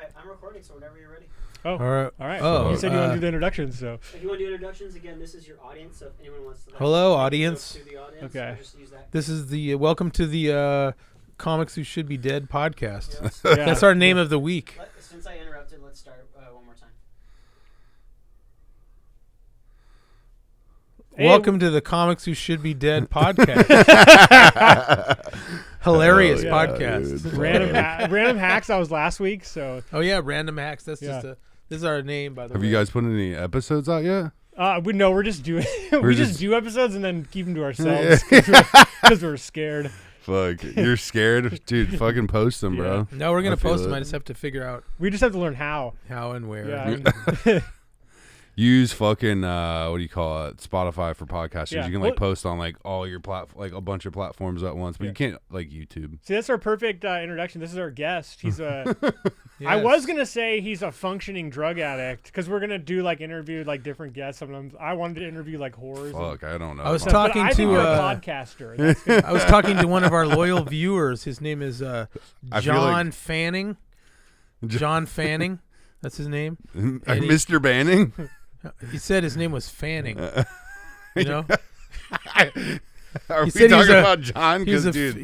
right, I'm recording, so whenever you're ready. Oh, all right. Oh, you said you want to do the introductions, so. If you want to do introductions, again, this is your audience, so if anyone wants to... Hello, audience. To the audience, Okay. just use that. This is the welcome to the Comics Who Should Be Dead podcast. Yes. Yeah. That's our name of the week. Since I interrupted, let's start one more time. Hey, Welcome to the Comics Who Should Be Dead podcast. Hilarious podcast. Dude. Random hacks. That was last week, so. Oh yeah, random hacks. That's Yeah. just this is our name, by the way. Have you guys put any episodes out yet? We're just doing. we just do episodes and then keep them to ourselves because we're scared. Fuck, you're scared, dude. Fucking post them, bro. No, we're gonna I feel post them. it. I just have to figure out We just have to learn how. how and where. Yeah. Use fucking what do you call it? Spotify for podcasters. Yeah. You can like post on like all your like a bunch of platforms at once, but Yeah. you can't like YouTube. See, that's our perfect introduction. This is our guest. He's a. Yes. I was gonna say he's a functioning drug addict because we're gonna do like interview like different guests. Sometimes I wanted to interview like horrors. Fuck, I don't know. I was But talking I think to you're a podcaster. That's I was talking to one of our loyal viewers. His name is feel John like- Fanning. John Fanning. That's his name. Mr. Banning. He said his name was Fanning. You know? Are we said he's talking a- about John? He's Because a dude.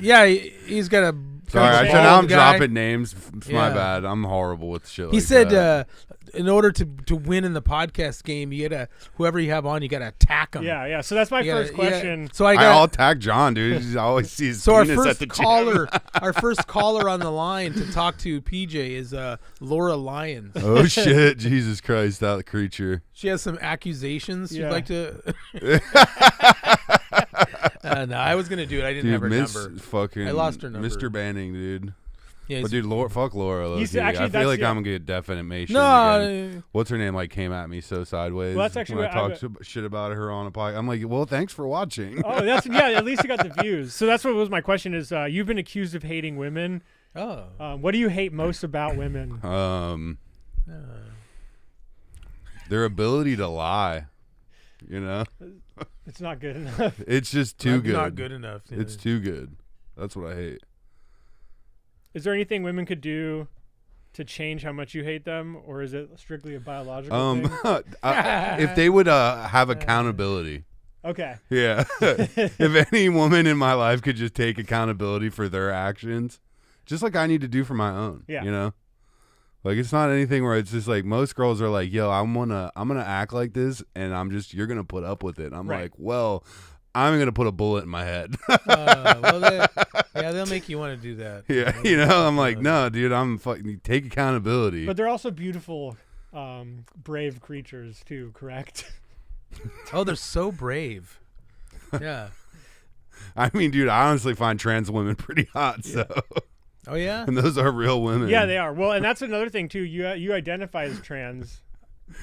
he's got a Sorry, bald now I'm guy. dropping names. It's my Yeah. bad. I'm horrible with shit. He like said that. in order to win in the podcast game, you gotta whoever you have on, you gotta attack them. yeah. So that's my first question. So I'll attack John, dude. I always see his so our penis at first the caller, our first caller on the line to talk to PJ is Laura Lyons. gym. Oh shit! Jesus Christ, that creature. She has some accusations Yeah. you'd like to. No, I was gonna do it. I didn't Dude, have her Miss number. fucking I lost her number. Mr. Banning, dude. Yeah, But dude, fuck Laura. He's Low-key. actually- I feel that's- like yeah. I'm gonna get defamation. no, again. What's her name? Like came at me so sideways. Well, that's actually when I what talked shit about her on a podcast. I'm like, well, thanks for watching. Oh, that's At least you got the views. So that's what was my question. Is you've been accused of hating women. oh, What do you hate most about women? Their ability to lie. You know, It's not good enough. it's just too good. Not good enough. It's too good. That's what I hate. Is there anything women could do to change how much you hate them, or is it strictly a biological thing? If they would have accountability. Okay. Yeah. If any woman in my life could just take accountability for their actions, just like I need to do for my own. Yeah. You know? Like it's not anything where it's just like most girls are like, yo, I'm gonna act like this and you're gonna put up with it. I'm Right. like, well, I'm gonna put a bullet in my head. They'll make you want to do that. Yeah, you know, I'm like, no, dude, I'm fucking take accountability. But they're also beautiful, brave creatures too, correct? Oh, they're so brave. Yeah. I mean, dude, I honestly find trans women pretty hot, so Oh yeah. and those are real women. Yeah, they are. Well, and that's another thing too. You identify as trans,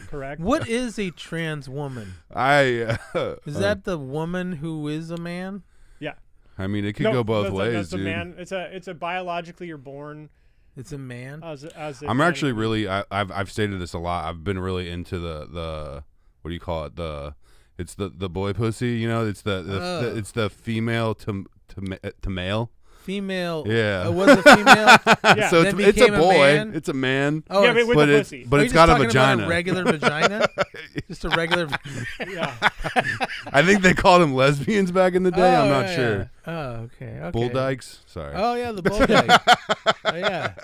correct? What is a trans woman? Is Is that the woman who is a man? Yeah. I mean, it could No, go both that's ways, that's a dude. man. It's a biologically you're born It's a man. as a I'm man. actually really I've stated this a lot. I've been really into the what do you call it? It's the boy pussy, you know? It's it's the female to male. Female. Yeah. It was a female. Yeah. So Then it's a became a boy. man? It's a man. Oh, Yeah, it's- but with but the it's pussy. but Are it's you got just a talking about vagina. a regular vagina. Just a regular. Yeah. I think they called them lesbians back in the day. I'm not yeah, sure. yeah. Oh, okay. Bull dykes. Sorry. Oh yeah, the bull dyke. Oh yeah.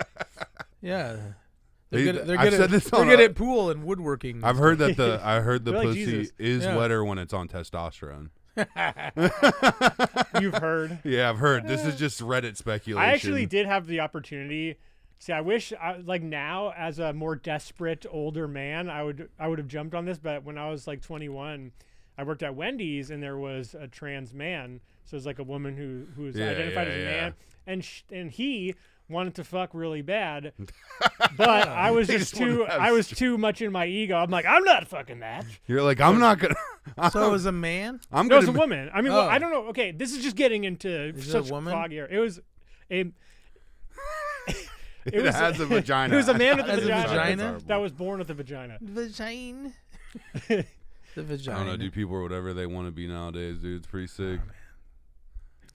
Yeah. They're I've good said this they're on good a- at pool and woodworking. I've heard that the They're like pussy Jesus. is Yeah. wetter when it's on testosterone. You've heard. Yeah, I've heard. This is just Reddit speculation. I actually did have the opportunity. See, I wish, like now, as a more desperate older man, I would have jumped on this. But when I was like 21, I worked at Wendy's, and there was a trans man. So it was like a woman who was Yeah, identified yeah, as a yeah. man, and he wanted to fuck really bad, but I was They just just wanted too to have I was too much in my ego. I'm like, I'm not fucking that. You're like, I'm not gonna. So it was a man. I'm No, it was gonna. a woman. I mean, well, Oh. I don't know. Okay, this is just getting into Is it such a woman? foggy area. It was a. It has a vagina. It was a man with a Has a vagina, vagina? that was born with a vagina. Vagina. The vagina. I don't know, dude. People are whatever they want to be nowadays, dude. It's pretty sick.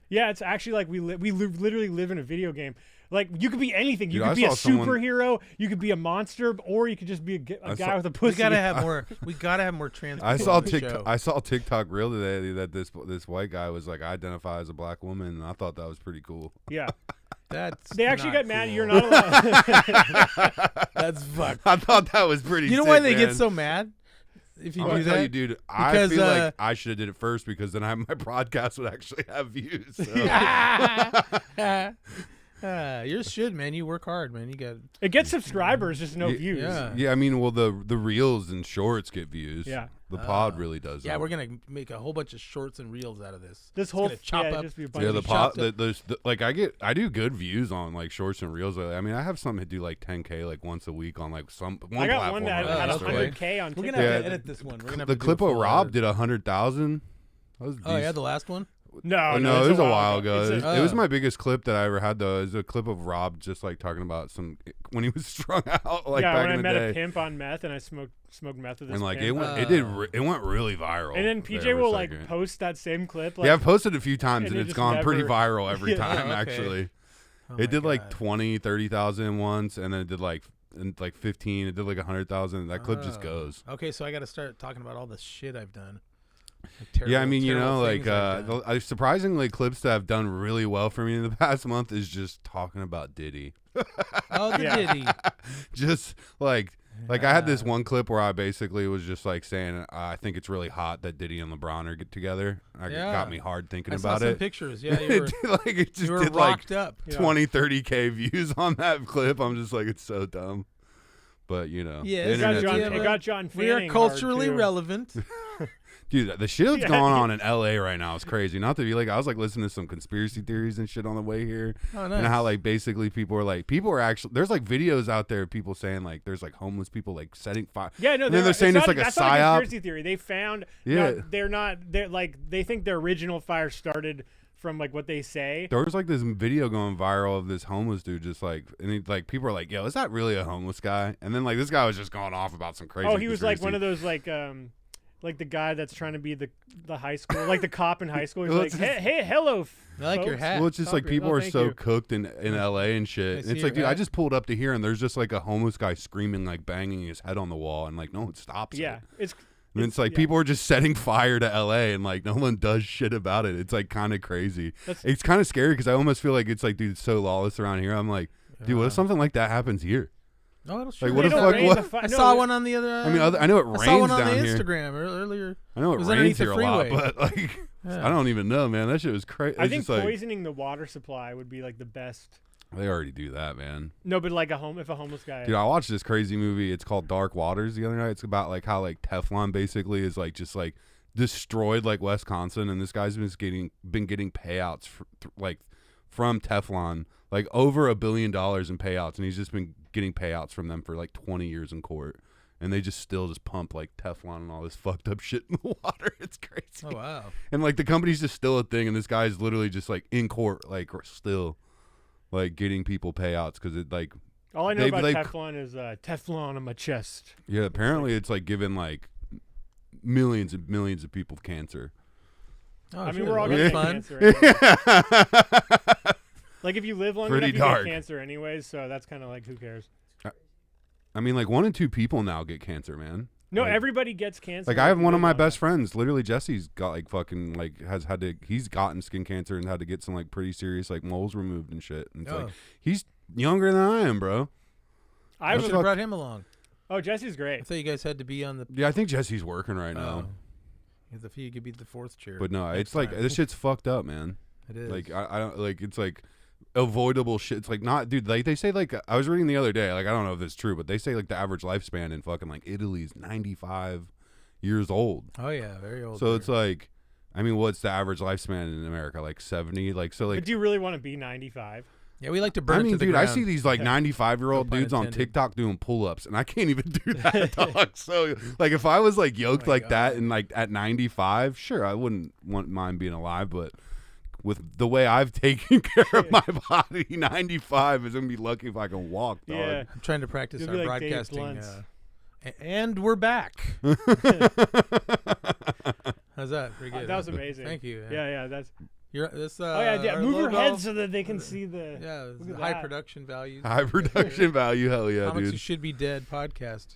Yeah, it's actually like we literally live in a video game. Like you could be anything. You Dude, could I be a saw someone- superhero. You could be a monster, or you could just be a guy saw- with a pussy. We gotta have more. We gotta have more trans. I people saw on the TikTok. show. I saw TikTok reel today that this white guy was like, I identify as a black woman, and I thought that was pretty cool. Yeah. That's They actually not got mad. cool. You're not allowed. That's fucked. I thought that was pretty. You know sick, why they man. get so mad? If you I'm do gonna that, tell you, dude. I Because, feel like I should have did it first because then my broadcast would actually have views. So. yours should, man. You work hard, man. You got. It gets subscribers, just no Yeah, views. Yeah. Yeah, I mean, well, the reels and shorts get views. Yeah. The pod really does. Yeah, though. we're gonna make a whole bunch of shorts and reels out of this. This It's whole gonna chop yeah, up. just be a bunch Yeah, of the chopped pod. up. There's like I do good views on like shorts and reels. I mean, I have some that do like 10K like once a week on like some one I got platform. one that or had another. okay. 100K on We're TikTok. gonna have Yeah, to edit this one. We're gonna have The to do clip a of full Rob edit. did 100,000. That was Oh yeah, decent. the last one. No, Oh, no, no, it's it was a while ago. It's It a- was my biggest clip that I ever had though. It was a clip of Rob just like talking about some when he was strung out like yeah, back when I in the met day. a pimp on meth and I smoked meth with this And like pimp. it went really viral. And then there PJ for a will like second. post that same clip. Like, Yeah, I've posted a few times and and it it's just gone pretty never- viral every Yeah. time. Oh, okay. Actually, Oh my it did like God. 20, 30,000 once, and then it did like 15. It did like 100,000. That clip just Oh. goes. Okay, so I got to start talking about all the shit I've done. Like Yeah, I terrible- mean, you terrible know, like things I've done. surprisingly, clips that have done really well for me in the past month is just talking about Diddy. Oh, the Yeah. Diddy. Just like I had this one clip where I basically was just like saying I think it's really hot that Diddy and LeBron are get together. It Yeah. got me hard thinking I saw about some it. pictures. Yeah, you were, It just you were did like rocked up. Yeah. 20, 30K views on that clip. I'm just like, it's so dumb. But you know, Yeah, the it's it got internet's John, yeah, a- it but got John We are Fanning hard, culturally too. relevant. Dude, the shit that's Yeah. going on in LA right now is crazy. Not to be like, I was like listening to some conspiracy theories and shit on the way here. Oh, nice. And how like basically people are actually there's like videos out there of people saying like there's like homeless people like setting fire. Yeah, no, And then they're saying it's like a that's not psyop. conspiracy theory. They found Yeah. they're like they think the original fire started from like what they say. There was like this video going viral of this homeless dude just like and he, like people are like, yo, is that really a homeless guy? And then like this guy was just going off about some crazy. Oh, he was like conspiracy. one of those like the guy that's trying to be the high school, like the cop in high school. He's Well, like, it's hey, hello. I like your folks." hat. Well, it's just like Concrete. people Oh, are thank so you. cooked in LA and I shit. see It's your like, dude, I hat. just pulled up to here and there's just like a homeless guy screaming, like banging his head on the wall, and like no one stops Yeah, it. it's And it's like yeah. people are just setting fire to LA and like no one does shit about it. It's like kind of crazy. That's- It's kind of scary because I almost feel like it's like, dude, it's so lawless around here. I'm like, dude, what if something like that happens here? Oh, it'll sure. Like, what They if don't like rain what? the fi- I no, saw they- one on the other. I mean, I know it I rains saw one on down the here. Instagram earlier. I know it was rains underneath the here a lot, freeway. but like, Yeah. I don't even know, man. That shit was crazy. I think just like poisoning the water supply would be like the best. they already do that, man. No, but like if a homeless guy. Dude, I watched this crazy movie. It's called Dark Waters the other night. It's about like how like Teflon basically is like just like destroyed like Wisconsin, and this guy's been getting payouts from Teflon, like over $1 billion in payouts, and he's just been getting payouts from them for like 20 years in court, and they just pump like Teflon and all this fucked up shit in the water. It's crazy. Oh wow. And like the company's just still a thing, and this guy's literally just like in court, like still like getting people payouts because it like All I know they've, about like- Teflon is Teflon on my chest. yeah, apparently it's like giving like millions and millions of people cancer. Oh, I mean, sure. we're all That's gonna get fun. cancer. Anyway. Like if you live long Pretty enough, you dark. get cancer anyways. So that's kind of like who cares? I mean, like 1 in 2 people now get cancer, man. No, Like- everybody gets cancer. Like if I have you one of live my long best enough. friends, literally Jesse's got like fucking like he's gotten skin cancer and had to get some like pretty serious like moles removed and shit. And it's Oh. like he's younger than I am, bro. I I should was. have brought him along. Oh, Jesse's I great. thought you guys had to be on the. Yeah, I think Jesse's working right now. If you could be the fourth chair. But no, next it's like time. this shit's fucked up, man. It is. Like I don't like it's like avoidable shit. It's like not, dude. Like they say, like I was reading the other day. Like I don't know if this is true, but they say like the average lifespan in fucking like Italy is 95 years old. Oh yeah, very old. So there. it's like, I mean, what's the average lifespan in America? Like 70. Like so, But like do you really want to be 95? yeah, we like to burn. I it mean, to the dude, I ground. see these like 95-year-old No pun dudes on intended. TikTok doing pull-ups, and I can't even do that, dog. So, like, if I was like yoked my like God. that and like at 95, sure, I wouldn't mind being alive, but with the way I've taken care of my body, 95 is gonna be lucky if I can walk, dog. Yeah. I'm trying to practice You'll our be like Dave broadcasting. Blunt's. And we're back. How's that? Pretty good. That was huh? amazing. Thank you. Yeah, yeah. That's This, Oh yeah, our move your logo. head so that they can see the. Yeah, Look at high that. production values. High production value, hell yeah, Comics Who dude. Should Be Dead podcast.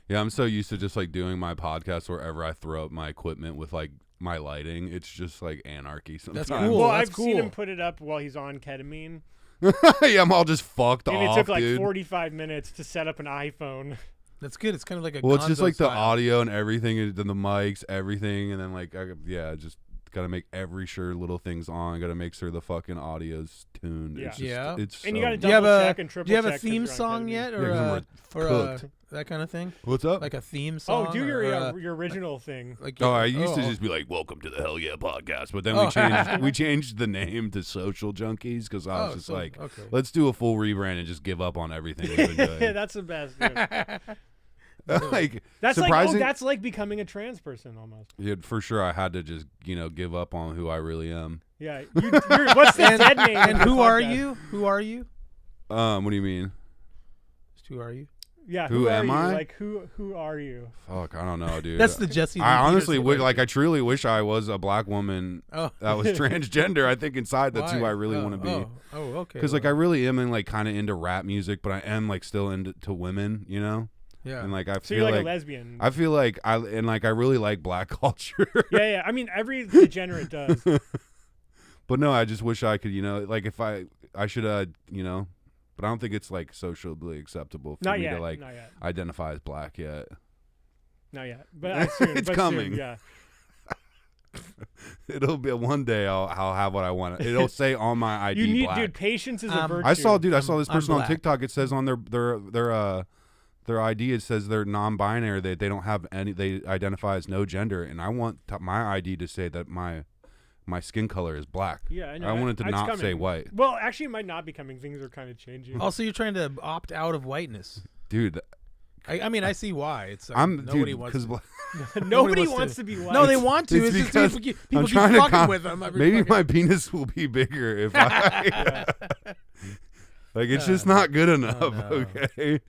Yeah, I'm so used to just like doing my podcast wherever I throw up my equipment with like my lighting. It's just like anarchy sometimes. cool. Well, That's I've seen him cool. put it up while he's on ketamine, Yeah, I'm all just fucked and off, it took like dude. 45 minutes to set up an iPhone. That's good. It's kind of like a Well, it's just Gonzo like the style. audio and everything, and the mics, everything, and then like, just gotta make every sure little things on. Gotta make sure the fucking audio's tuned. Yeah. It's just, Yeah. It's And you so- gotta Do you have double a check and triple Do you have a check 'cause theme you're on song ketamine. yet, Yeah, 'cause or cooked. that kind of thing? What's up? Like a theme song? Oh, do your or, your original thing. like Oh, I used to oh. just be like, "Welcome to the Hell Yeah Podcast," but then Oh. we changed the name to Social Junkies because I was Oh, just so- like, okay. let's do a full rebrand and just give up on everything we've been doing. That's the best. Dude. Like That's surprising. like that's like becoming a trans person almost. Yeah, for sure, I had to just give up on who I really am. Yeah. What's the dead name? And of the who are podcast? you? Who are you? What do you mean? Just who are you? Yeah. Who are am you? I? Like who are you? Fuck, I don't know, dude. That's the Jesse. I Lee honestly Peterson would way. like. I truly wish I was a black woman Oh, that was transgender. I think inside that's who why? I really Oh, want to be. Oh, okay. Because like I really am in like kind of into rap music, but I am like still into women, yeah. And like I So feel you're like like a lesbian. I feel like I really like black culture. Yeah. I mean, every degenerate does. But no, I just wish I could, like if I should, but I don't think it's like socially acceptable for Not me yet. to like Not yet. identify as black yet. Not yet. But soon. It's but coming. Soon, yeah. It'll be one day I'll have what I want. It'll say on my ID You need, black. dude. Patience is a virtue. I saw this I'm person on black. TikTok. It says on their ID, it says they're non-binary. They don't have any. They identify as no gender, and I want my ID to say that my skin color is black. Yeah, I know. I want it to It's not coming. say white, Well, actually, it might not be coming. Things are kind of changing. Also, you're trying to opt out of whiteness. dude. I mean, I see why. It's like I'm nobody dude wants. because To. Nobody wants wants to- to be white. No, they want to. it's It's just because people I'm keep trying to fucking con- with them. every maybe fucking- my penis will be bigger if I. Like it's just not good enough. Oh, no. Okay.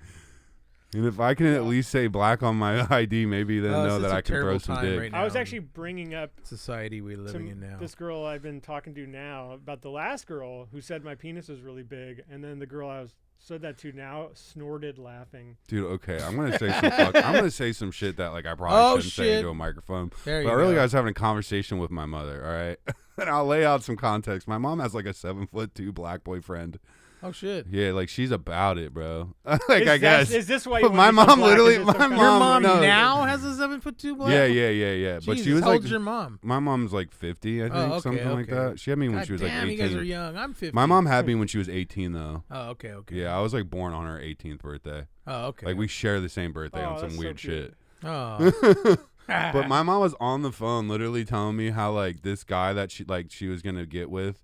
And if I can at least say black on my ID, maybe then Oh, know it's that a I can throw terrible some time dick. right I was now. actually bringing up Society we're living in now. this girl I've been talking to now about the last girl who said my penis is really big, and then the girl I said that to now snorted laughing. Dude, okay, I'm gonna say I'm gonna say some shit that like I probably Oh, shouldn't say shit. into a microphone. There you But go. earlier I was having a conversation with my mother. All right, and I'll lay out some context. My mom has like a 7'2" black boyfriend. Oh shit. Yeah, like she's about it, bro. like Is I that- guess. Is this why you But want my to become mom black? literally- Is it some my kind of- Your Mom, mom no. now has a 7'2" black. Yeah. But Jesus, she was how like, old's your mom? my mom's like 50, I think, Oh, okay, something like okay. that. She had me when God she was damn, like you guys are 18. young. I'm 50. My mom had me when she was 18, though. Oh, okay. Yeah, I was like born on her 18th birthday. Oh, okay. Like we share the same birthday Oh, on some that's so weird cute. shit. Oh. But my mom was on the phone literally telling me how like this guy that she was gonna get with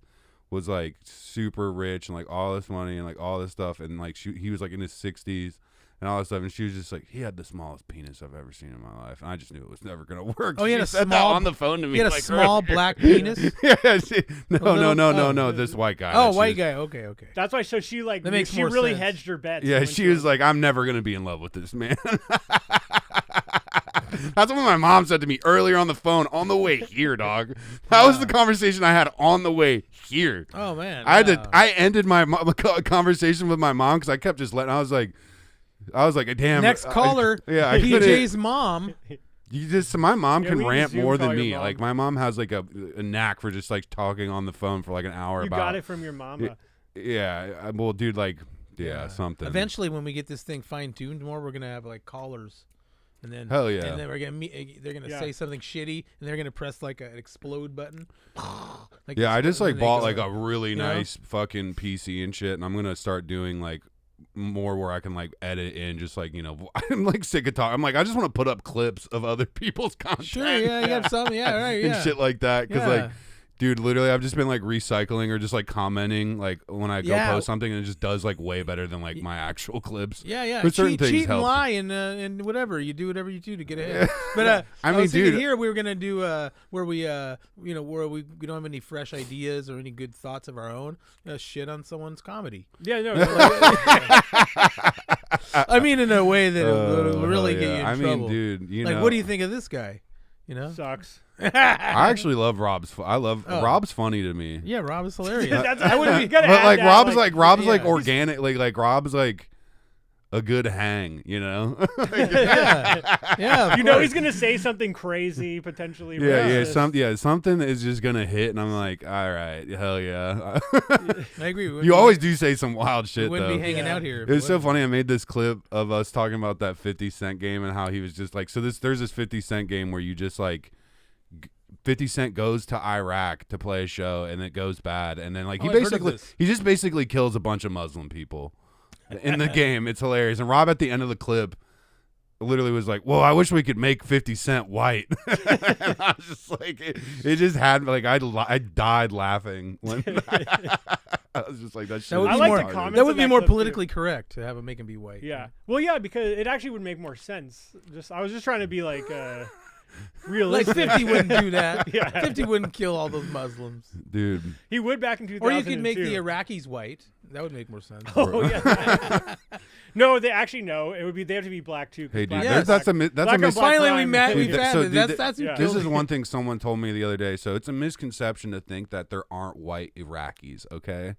was like super rich and like all this money and like all this stuff, and like he was like in his 60s and all this stuff, and she was just like, he had the smallest penis I've ever seen in my life, and I just knew it was never gonna work. Oh, he had She a said that small- on the phone to me. He had a like, small earlier. black penis. Yeah, little- no, this white guy. Oh, that she white was- guy. Okay. That's why. So she like That makes she more really sense. hedged her bets. Yeah, when she was like, I'm never gonna be in love with this man. That's what my mom said to me earlier on the phone on the way here, dog. That was the conversation I had on the way here. Oh man. I ended my conversation with my mom because I kept just letting. I was like, damn. Next caller. I couldn't- PJ's mom. my mom Yeah, can we need to rant Zoom more call than your me. mom. Like my mom has like a knack for just like talking on the phone for like an hour You about. got it from your mama. Yeah, well, dude, like, yeah, something. Eventually, when we get this thing fine tuned more, we're gonna have like callers, and then Hell yeah. and then we're gonna meet. They're gonna Yeah. say something shitty, and they're gonna press like an explode button. Like Yeah, I just like and they bought go- like a really you know? nice fucking PC and shit, and I'm gonna start doing like more where I can like edit in, just like I'm like sick of talking. I'm like I just want to put up clips of other people's content. Sure, yeah, you have something, yeah, right, yeah. and shit like that, because Yeah. like. Dude, literally, I've just been like recycling or just like commenting like when I go Yeah. post something, and it just does like way better than like my actual clips. Yeah. But certain things cheat and help. lie and whatever you do, whatever you do to get ahead. But I mean, was thinking dude- here we were gonna do where we where we don't have any fresh ideas or any good thoughts of our own. Shit on someone's comedy. Yeah, no. I mean, in a way that will really hell get you yeah. in I trouble. mean, dude, like, what do you think of this guy? You know, Sucks. I actually love Rob's. Rob's funny to me. Yeah, Rob is hilarious. I would be good. But like Rob's like yeah. organic. Like Rob's like a good hang. You know. yeah. You know he's gonna say something crazy, potentially. Yeah, racist. something is just gonna hit, and I'm like, all right, hell yeah. I agree. You always do say some wild we shit wouldn't though. be hanging out here. It was so funny. I made this clip of us talking about that 50 Cent game and how he was just like, there's this 50 Cent game where you just like 50 Cent goes to Iraq to play a show and it goes bad, and then like I've heard of this. he just basically kills a bunch of Muslim people in the game. It's hilarious. And Rob at the end of the clip literally was like, "Whoa, I wish we could make 50 Cent white." And I was just like, it just had like I died laughing when I was just like, that shit. That would I be like more. the comments That would on be that more clip, too. politically correct to have him make him be white. Yeah. Well, yeah, because it actually would make more sense. I was just trying to be like Like realistic. 50 wouldn't do that. Yeah. 50 wouldn't kill all those Muslims. Dude. He would back in 2002. Or you could make the Iraqis white. That would make more sense. Oh yeah. No, they actually no. It would be they have to be black too. 'cause Hey, dude, black Yes. that's a black mis- on black Finally, we crime. met. We Dude, found so it. dude, That's who yeah. killed This is me. one thing someone told me the other day. So it's a misconception to think that there aren't white Iraqis, okay?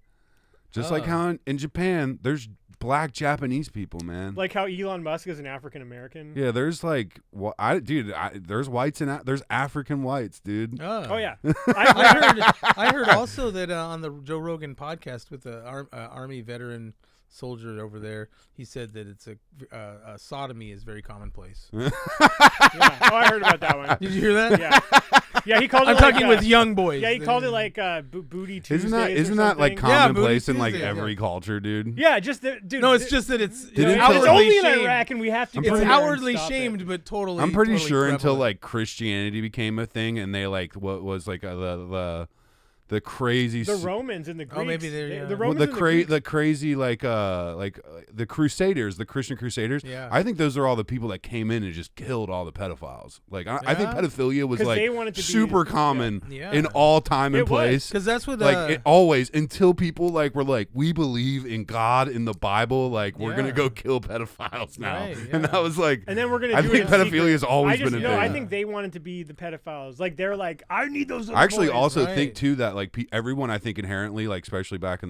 Just like Oh. how in Japan, there's black Japanese people, man. Like how Elon Musk is an African American. Yeah, there's like, there's whites and there's African whites, dude. Oh yeah. I heard also that on the Joe Rogan podcast with the Army veteran soldier over there, he said that it's a sodomy is very commonplace. Yeah. Oh, I heard about that one. Did you hear that? Yeah. Yeah, he called it I'm like, talking with young boys. Yeah, he called it like Booty Tuesdays. Isn't or that like something. Yeah, commonplace Booty in like Tuesdays, every yeah. culture, dude? Yeah, just dude. No, it's just that it's Didn't it's until- only in shamed. Iraq, and we have to. I'm go It's pretty- there and outwardly stop it. shamed, but totally. I'm pretty totally sure until prevalent. like Christianity became a thing, and they like what was like the crazy The Romans and the Greeks. Oh, maybe they're, yeah. the well, Romans and the Greeks. the crazy like the Crusaders, the Christian Crusaders. Yeah. I think those are all the people that came in and just killed all the pedophiles. Like I think Yeah. pedophilia was 'Cause like they wanted to be- super common Yeah. in all time and It was. place. Because that's what Like it always until people like were like, we believe in God in the Bible, like we're gonna Yeah. go kill pedophiles now, Right, and yeah. that was like, And then we're gonna. I do think it in pedophilia secret. has always I just, been a no, thing. I think they wanted to be the pedophiles. Like they're like, I need those. Little I actually boys. also Right. think too that like everyone I think inherently like especially back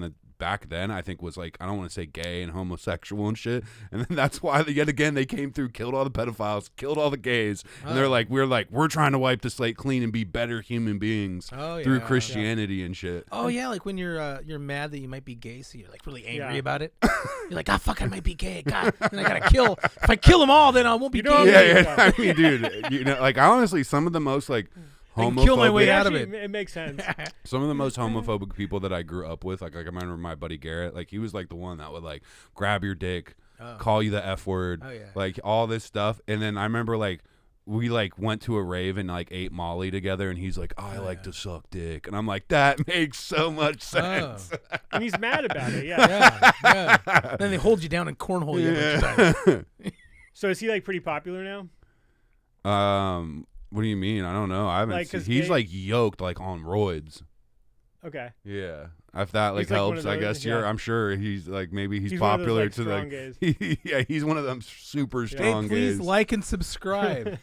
then I think was like I don't want to say gay and homosexual and shit, and then that's why yet again they came through, killed all the pedophiles, killed all the gays, and they're like we're trying to wipe the slate clean and be better human beings through yeah. Christianity and shit. Oh yeah, like when you're mad that you might be gay, so you're like really angry Yeah. about it. You're like, fuck, I might be gay. God, and I gotta kill. If I kill them all, then I won't be You know gay. what Yeah, Yeah. yeah. I mean, dude, you know, like honestly, some of the most like I can kill my way homophobic, out of Actually, it. It makes sense. some of the most homophobic people that I grew up with, like I remember my buddy Garrett, like he was like the one that would like grab your dick, call you the F word, Oh, yeah. like all this stuff. And then I remember like we like went to a rave and like ate Molly together, and he's like, I like to suck dick, and I'm like, that makes so much sense. And he's mad about it. Yeah. Yeah. Then they hold you down and cornhole you. a bunch of times. So is he like pretty popular now? What do you mean? I don't know. I haven't. Like, 'cause He's gay- like yoked like on roids. Okay. Yeah. If that like He's, like, one helps, of I those, guess yeah. I'm sure he's like maybe he's One of those, popular like, to strong like gays. yeah, he's one of them super Hey, strong please gays. like and subscribe.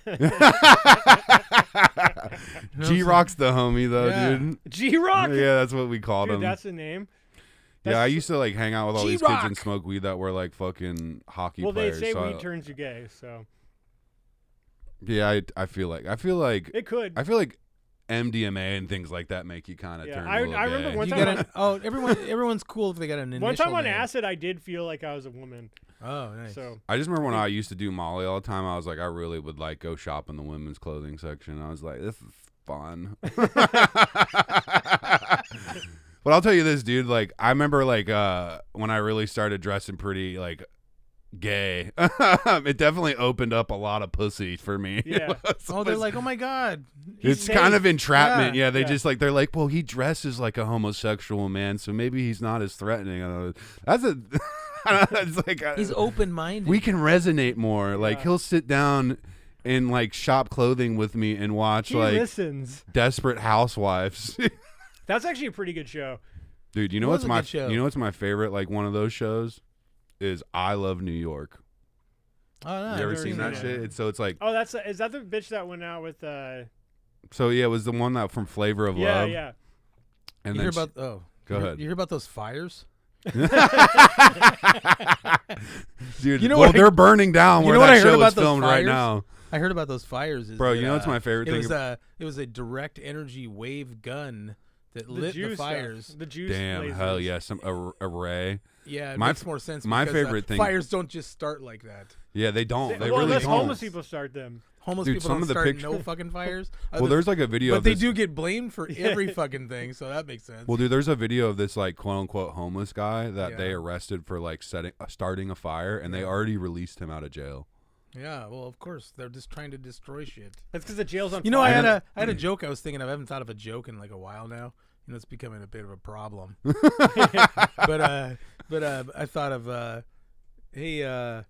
G Rock's the homie though, Yeah. dude. G-Rock. Yeah, that's what we called Dude, him. that's the name. Yeah, I That's- used to like hang out with all these kids G-Rock. and smoke weed that were like fucking hockey Well, they players. say so weed turns you gay, so yeah, I feel like it could. I feel like MDMA and things like that make you kind of Yeah, turn. I a little remember gay. one You time got everyone's cool if they got an initial One time on name. acid, I did feel like I was a woman. Oh, nice. So I just remember when I used to do Molly all the time. I was like, I really would like go shop in the women's clothing section. I was like, this is fun. But I'll tell you this, dude. Like, I remember like when I really started dressing pretty like gay. It definitely opened up a lot of pussy for me. Yeah. Oh, they're like, oh my god. It's safe. kind of entrapment. Yeah, Yeah, they yeah. just like they're like, well, he dresses like a homosexual man, so maybe he's not as threatening. I don't know. That's a. It's like He's open-minded. we can resonate more. Like Yeah. he'll sit down and like shop clothing with me and watch he like listens. Desperate Housewives. That's actually a pretty good show. Dude, you know It what's was a my good show. you know what's my favorite like one of those shows is I Love New York. Oh no, You I've ever never seen that it. shit? So it's like, Oh, is that the bitch that went out with? so yeah, it was the one that from Flavor of Yeah, Love. yeah. And You then hear about? Oh, go ahead. You hear about those fires? Dude, You know well, what I- they're burning down you where know what I that heard show about is those filmed right fires? now. I heard about those fires. Bro, that, you know what's my favorite thing? It was a direct energy wave gun that lit the juice fires. Stuff. The juice. Damn, lasers. hell yeah, some array. Yeah, it My makes more sense. my because, favorite thing- Fires don't just start like that. Yeah, they don't. They well, really unless don't. homeless people start them. Homeless Dude, people some don't of the start pictures- no fucking fires. Well, there's like a video but of they this. do get blamed for every fucking thing, so that makes sense. Well, dude, there's a video of this like quote unquote homeless guy that they Yeah. arrested for like starting a fire, and they Yeah. already released him out of jail. Yeah, well, of course they're just trying to destroy shit. That's because the jail's on You know, fire. I had a joke I was thinking of. I haven't thought of a joke in like a while now. You know, it's becoming a bit of a problem. but I thought of hey,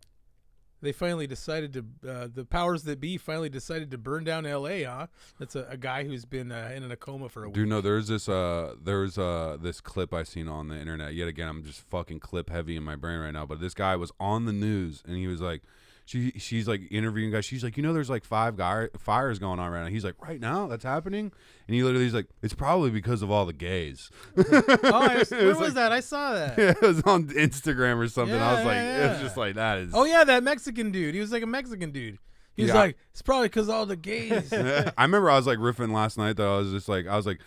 they finally decided to the powers that be finally decided to burn down L.A. Huh? That's a guy who's been in a coma for a week. Dude, no, there's this clip I seen on the internet. Yet again, I'm just fucking clip heavy in my brain right now. But this guy was on the news, and he was like, she's like interviewing guys. She's like, you know, there's like 5 fires going on right now. He's like, right now, that's happening, and he literally is like, it's probably because of all the gays. Where was that? I saw that. Yeah, it was on Instagram or something. I was Yeah, like, yeah, it was yeah. just like that is. Oh yeah, that Mexican dude. He was like a Mexican dude. He was Yeah. like, it's probably because all the gays. I remember I was like riffing last night though. I was like,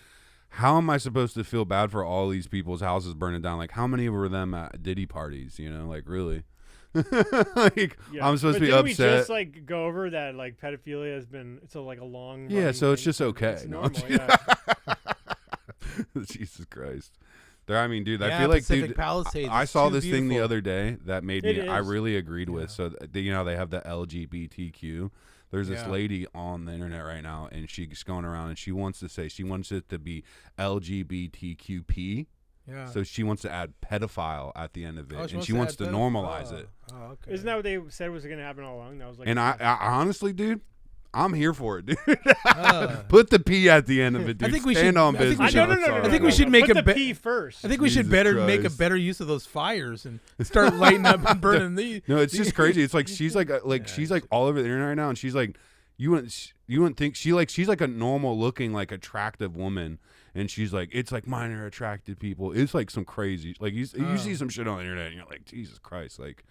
how am I supposed to feel bad for all these people's houses burning down? Like, how many were them at Diddy parties? You know, like really. Like Yeah. I'm supposed But to be didn't we upset. just like go over that like pedophilia has been it's a long Yeah, running so it's thing. just okay. It's No, normal, I'm yeah. Jesus Christ. There, I mean, dude, I Yeah, feel like, Pacific dude, Palisades I is saw too this thing the beautiful. other day that made It me, I is. really agreed Yeah. with. So, you know, they have the LGBTQ. There's this Yeah. lady on the internet right now, and she's going around, and she wants it to be LGBTQP. Yeah. So she wants to add pedophile at the end of it, Oh, and she wants add to pedo- normalize oh, it. Oh, okay. Isn't that what they said was going to happen all along? That was like And I honestly, dude, I'm here for it, dude. Uh, Put the P at the end of it, dude. I think we Stand should- on I think business. we should- no, It's all I think right. we should make put a the be- P first. I think we should Jesus make a Christ. better use of those fires and start lighting up and burning these. No, it's just crazy. It's like she's like Yeah, she's like all over the internet right now, and she's like, you wouldn't think she's like a normal looking like attractive woman, and she's like, it's like minor attracted people. It's like some crazy like you see some shit on the internet, and you're like, Jesus Christ, like,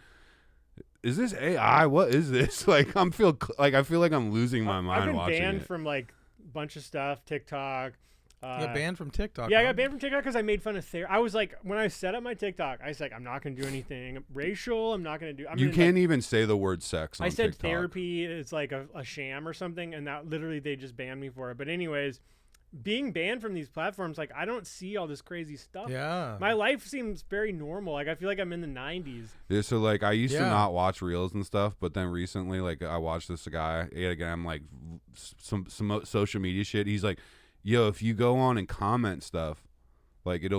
is this AI? What is this? Like I feel like I'm losing my mind I've been watching banned it. from like a bunch of stuff, TikTok. You got banned from TikTok. Yeah, I huh? got banned from TikTok because I made fun of I was like, when I set up my TikTok, I was like, I'm not gonna do anything racial. I'm not gonna do. You can't even say the word sex on I said TikTok. therapy is like a sham or something, and that literally they just banned me for it. But anyways, being banned from these platforms, like I don't see all this crazy stuff. Yeah. My life seems very normal. Like I feel like I'm in the 90s. Yeah, so like I used to Yeah. not watch reels and stuff, but then recently, like I watched this guy. Yet again, I'm like some social media shit. He's like, "Yo, if you go on and comment stuff, like it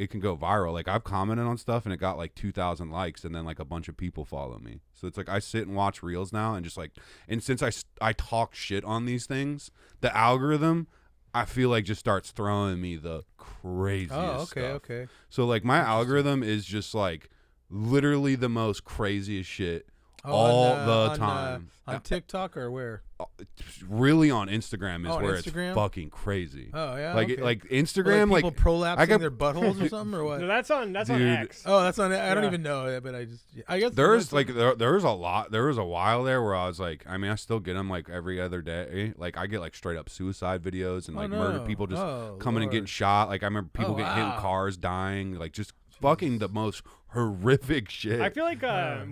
can go viral." Like I've commented on stuff and it got like 2,000 likes, and then like a bunch of people follow me. So it's like I sit and watch reels now, and just like, and since I talk shit on these things, the algorithm, I feel like just starts throwing me the craziest Oh, okay, stuff. okay. So like my algorithm is just like literally the most craziest shit all the time. On TikTok or where? Really on Instagram is Oh, on where Instagram? it's fucking crazy. Oh yeah. like okay. like Or, Instagram, people like prolapsing I got- their buttholes or something or what? No, that's on Dude. X. Oh, that's on. I don't Yeah. even know it, but I guess there's that's- like there was a lot. There was a while there where I was like, I mean, I still get them like every other day. Like I get like straight up suicide videos and Oh, like no. murder people just Oh, coming and getting Lord. shot. Like I remember people Oh, getting hit in wow. cars, dying. Like just fucking the most horrific shit. I feel like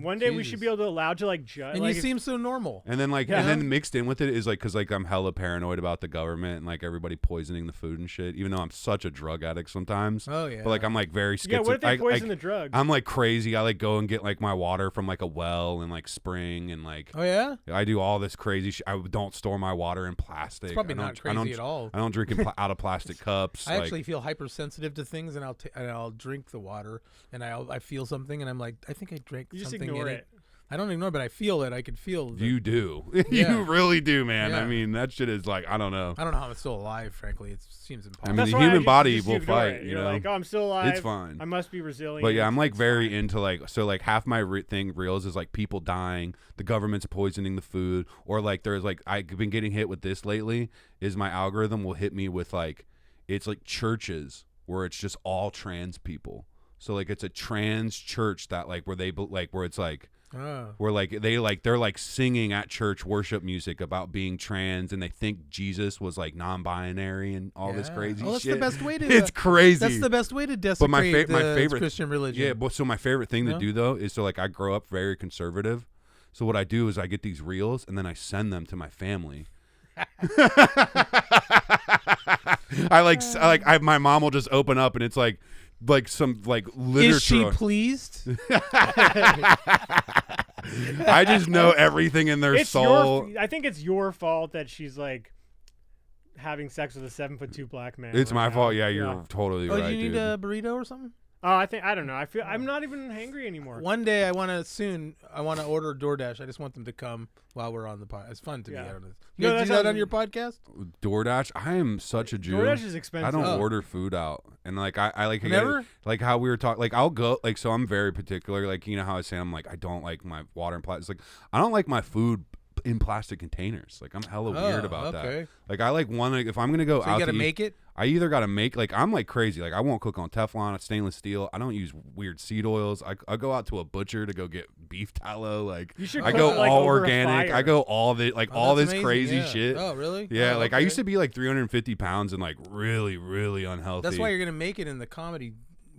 one day we should Jesus. be able to allow to like judge. And like, you seem so normal. And then like, Yeah. and then mixed in with it is like, cause like I'm hella paranoid about the government and like everybody poisoning the food and shit. Even though I'm such a drug addict sometimes, Oh yeah. but like I'm like very yeah, what if they schizophrenic. poison the drugs? I'm like crazy. I like go and get like my water from like a well in like spring and like Oh yeah. I do all this crazy shit. I don't store my water in plastic. It's probably I don't- not I don't- crazy at all. I don't drink out of plastic cups. I like, actually feel hypersensitive to things, and I'll drink the water, and I feel something, and I'm like, I think I drank You just something ignore in it. I don't even know, but I feel it. I could feel. You do. Yeah. You really do, man. Yeah. I mean, that shit is like, I don't know. I don't know how I'm still alive. Frankly, it seems I impossible. mean, That's the why human body just will ignore fight. it. You You're know, like, oh, I'm still alive. it's fine. I must be resilient. But yeah, I'm like It's very fine. into like, so like half my reels is like people dying, the government's poisoning the food, or like there's like, I've been getting hit with this lately, is my algorithm will hit me with like, it's like churches where it's just all trans people. So like it's a trans church that like where they like where it's like where like they're like singing at church worship music about being trans, and they think Jesus was like non-binary and all this crazy that's shit. the best way to. It's crazy. That's the best way to desecrate But my favorite Christian religion. Yeah, but so my favorite thing No? to do though is so like I grow up very conservative. So what I do is I get these reels and then I send them to my family. My mom will just open up and it's like some like literature. Is she pleased? I just know everything in their It's soul. I think it's your fault that she's like having sex with a 7'2" black man. It's right my now. fault. Yeah, you're totally Oh, right, do you need dude. a burrito or something? Oh, I don't know. I'm not even hangry anymore. One day I want to order DoorDash. I just want them to come while we're on the pod. It's fun to Yeah. be on this. No, You guys that do that on sounds- your podcast? DoorDash. I am such a Jew. DoorDash is expensive. I don't Oh. order food out, and like I like Never? like how we were talking. Like I'll go like so. I'm very particular. Like you know how I say I'm like I don't like my water in plastic. Like I don't like my food in plastic containers. Like I'm hella weird about okay. that. Like I like one. Like if I'm gonna go So out you got to to eat, make it? I either got to make like I'm like crazy. Like I won't cook on Teflon, stainless steel. I don't use weird seed oils. I go out to a butcher to go get beef tallow. Like You should I cook, go like, all over a organic. fire. I go all the like all that's this amazing, crazy yeah. shit. Oh, really? Yeah, Oh, like I okay. used to be like 350 pounds and like really, really unhealthy. That's why you're going to make it in the comedy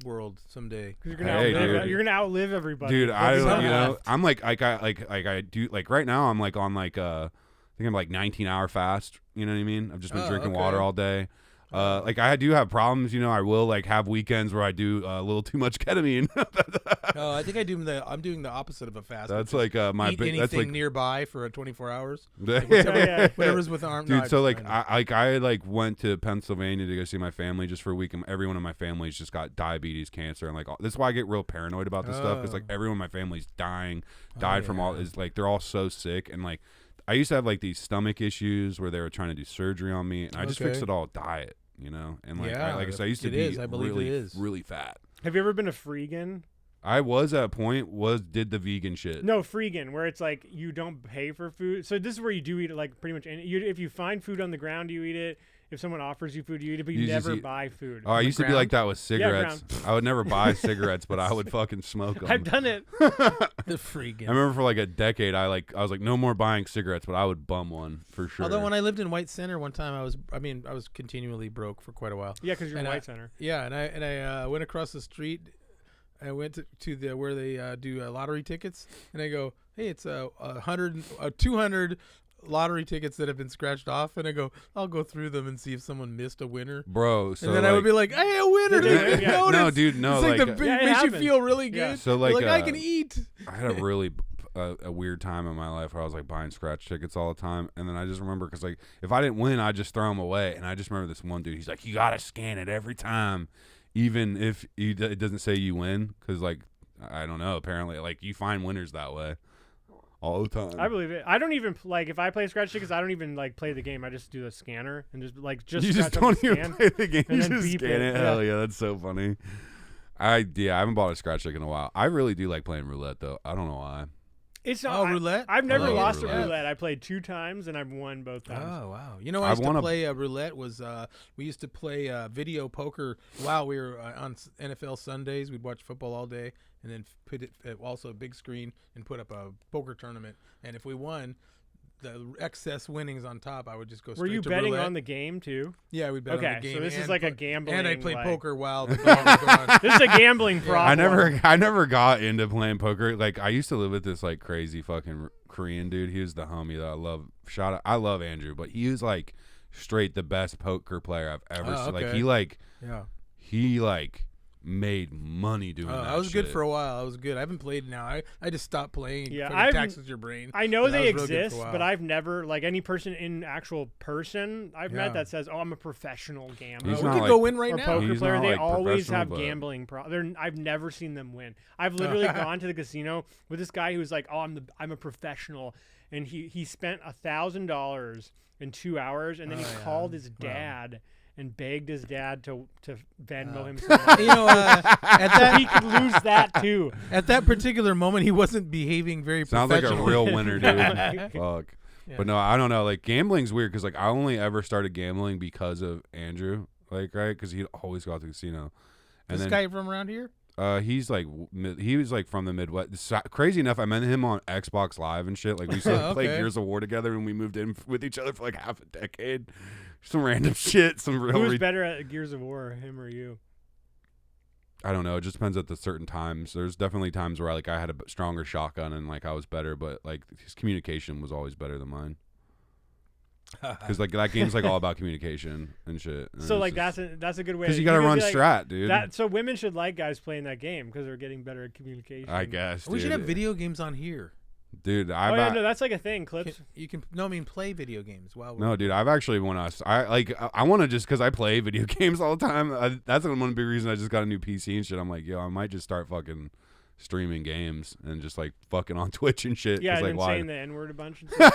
world someday. 'Cause you're gonna Hey, outlive. dude. You're gonna outlive everybody. Dude, I That's don't, not you know, left. I'm like I do like right now I'm like on like I think I'm like 19-hour fast. You know what I mean? I've just been drinking okay. water all day. Like I do have problems. You know, I will like have weekends where I do a little too much ketamine. Oh, I think I'm doing the opposite of a fast. That's which is like my eat big. anything That's like nearby for 24 hours. Yeah. Whatever's with arm. Dude, no, so like I know. I went to Pennsylvania to go see my family just for a week, and everyone in my family's just got diabetes, cancer, and like that's why I get real paranoid about this stuff because like Oh. everyone in my family's died from all yeah. is like they're all so sick, and like I used to have like these stomach issues where they were trying to do surgery on me, and I just fixed Okay. it all with diet, you know, and like Yeah, like I said, I used to it be is. I believe it really is. really fat. Have you ever been a freegan? I was at a point did the vegan shit. No, freegan, where it's like you don't pay for food. So this is where you do eat it, like pretty much. If you find food on the ground, you eat it. If someone offers you food, you eat it, but you You just never eat- buy food. Oh, I the used to be ground? like that with cigarettes. I would never buy cigarettes, but I would fucking smoke them. I've done it. The freaking. I remember for like a decade, I was like, no more buying cigarettes, but I would bum one for sure. Although when I lived in White Center one time, I was continually broke for quite a while. Yeah, because you're in And I- White Center. Yeah, and I went across the street. I went to the where they do lottery tickets, and I go, hey, it's 200 lottery tickets that have been scratched off, and I go, I'll go through them and see if someone missed a winner. bro. So And then like, I would be like, hey, a winner! Yeah, Didn't yeah. notice. no, dude, no, It's like, like, the Yeah, it makes you happens. feel really Yeah. good. So, like, I can eat. I had a really a weird time in my life where I was like buying scratch tickets all the time, and then I just remember because like if I didn't win, I'd just throw them away, and I just remember this one dude. He's like, you gotta scan it every time, even if it doesn't say you win, because like I don't know, apparently like you find winners that way all the time. I believe it. I don't even like if I play scratch tickets. I don't even like play the game. I just do the scanner and just you just scratch on don't the even scan. play the game. and You then just beep scan it, it. yeah. Hell yeah, that's so funny. I haven't bought a scratch ticket in a while. I really do like playing roulette though. I don't know why. It's not. Oh, roulette? I've never love lost roulette. a roulette. I played 2 times and I've won both times. Oh wow! You know, I I used to wanna- play roulette. Was we used to play video poker while we were on NFL Sundays. We'd watch football all day, and then put it also a big screen and put up a poker tournament. And if we won, the excess winnings on top, I would just go. Were straight you to betting roulette. on the game too? Yeah, we bet on Okay, the game. so this is and like a put- gambling. And I played like- poker while the game was going. This is a gambling problem. I never got into playing poker. Like I used to live with this like crazy fucking Korean dude. He was the homie that I love. I love Andrew, but he was like straight the best poker player I've ever Oh, seen. Like okay. he like Yeah. he like made money doing that I was good shit. for a while. I was good. I haven't played now. I just stopped playing. Yeah, Fucking taxes your brain. I know But I they was really good for a exist, while. but I've never like any person in actual person I've Yeah. met that says, "Oh, I'm a professional gambler." He's we not could like- go win right or now. poker He's player, not, they like, always professional, have but- gambling I've never seen them win. I've literally gone to the casino with this guy who was like, "Oh, I'm a professional," and he spent $1,000 in 2 hours, and then he Oh, yeah. called his Wow. dad and begged his dad to Venmo him some money. You know, at So that he could lose that too. at that particular moment, he wasn't behaving very Sounds like a professional. real winner, dude. Yeah. Fuck. Yeah. But no, I don't know. Like gambling's weird because like I only ever started gambling because of Andrew. Like right, because he'd always go out to the casino. And This then guy from around here? he's like he was like from the Midwest. Crazy enough, I met him on Xbox Live and shit. Like we used to play Okay. Gears of War together, and we moved in with each other for like half a decade. Some random shit. Some real. Who was better at Gears of War, him or you? I don't know. It just depends at the certain times. There's definitely times where like I had a stronger shotgun and like I was better, but like his communication was always better than mine. Because like that game's like all about communication and shit. And So it's like just- that's a good way. Because you got to could run be like, strat, dude. So women should like guys playing that game because they're getting better at communication. I guess. We should dude. have video games on here. Dude, Oh I've yeah, no, that's like a thing. Clips. Play video games. Wow. no, dude. I've actually want to. I want to just because I play video games all the time. That's one big reason I just got a new PC and shit. I'm like, yo, I might just start fucking streaming games and just like fucking on Twitch and shit. Yeah, 'cause, and like, then saying the N word a bunch. And stuff.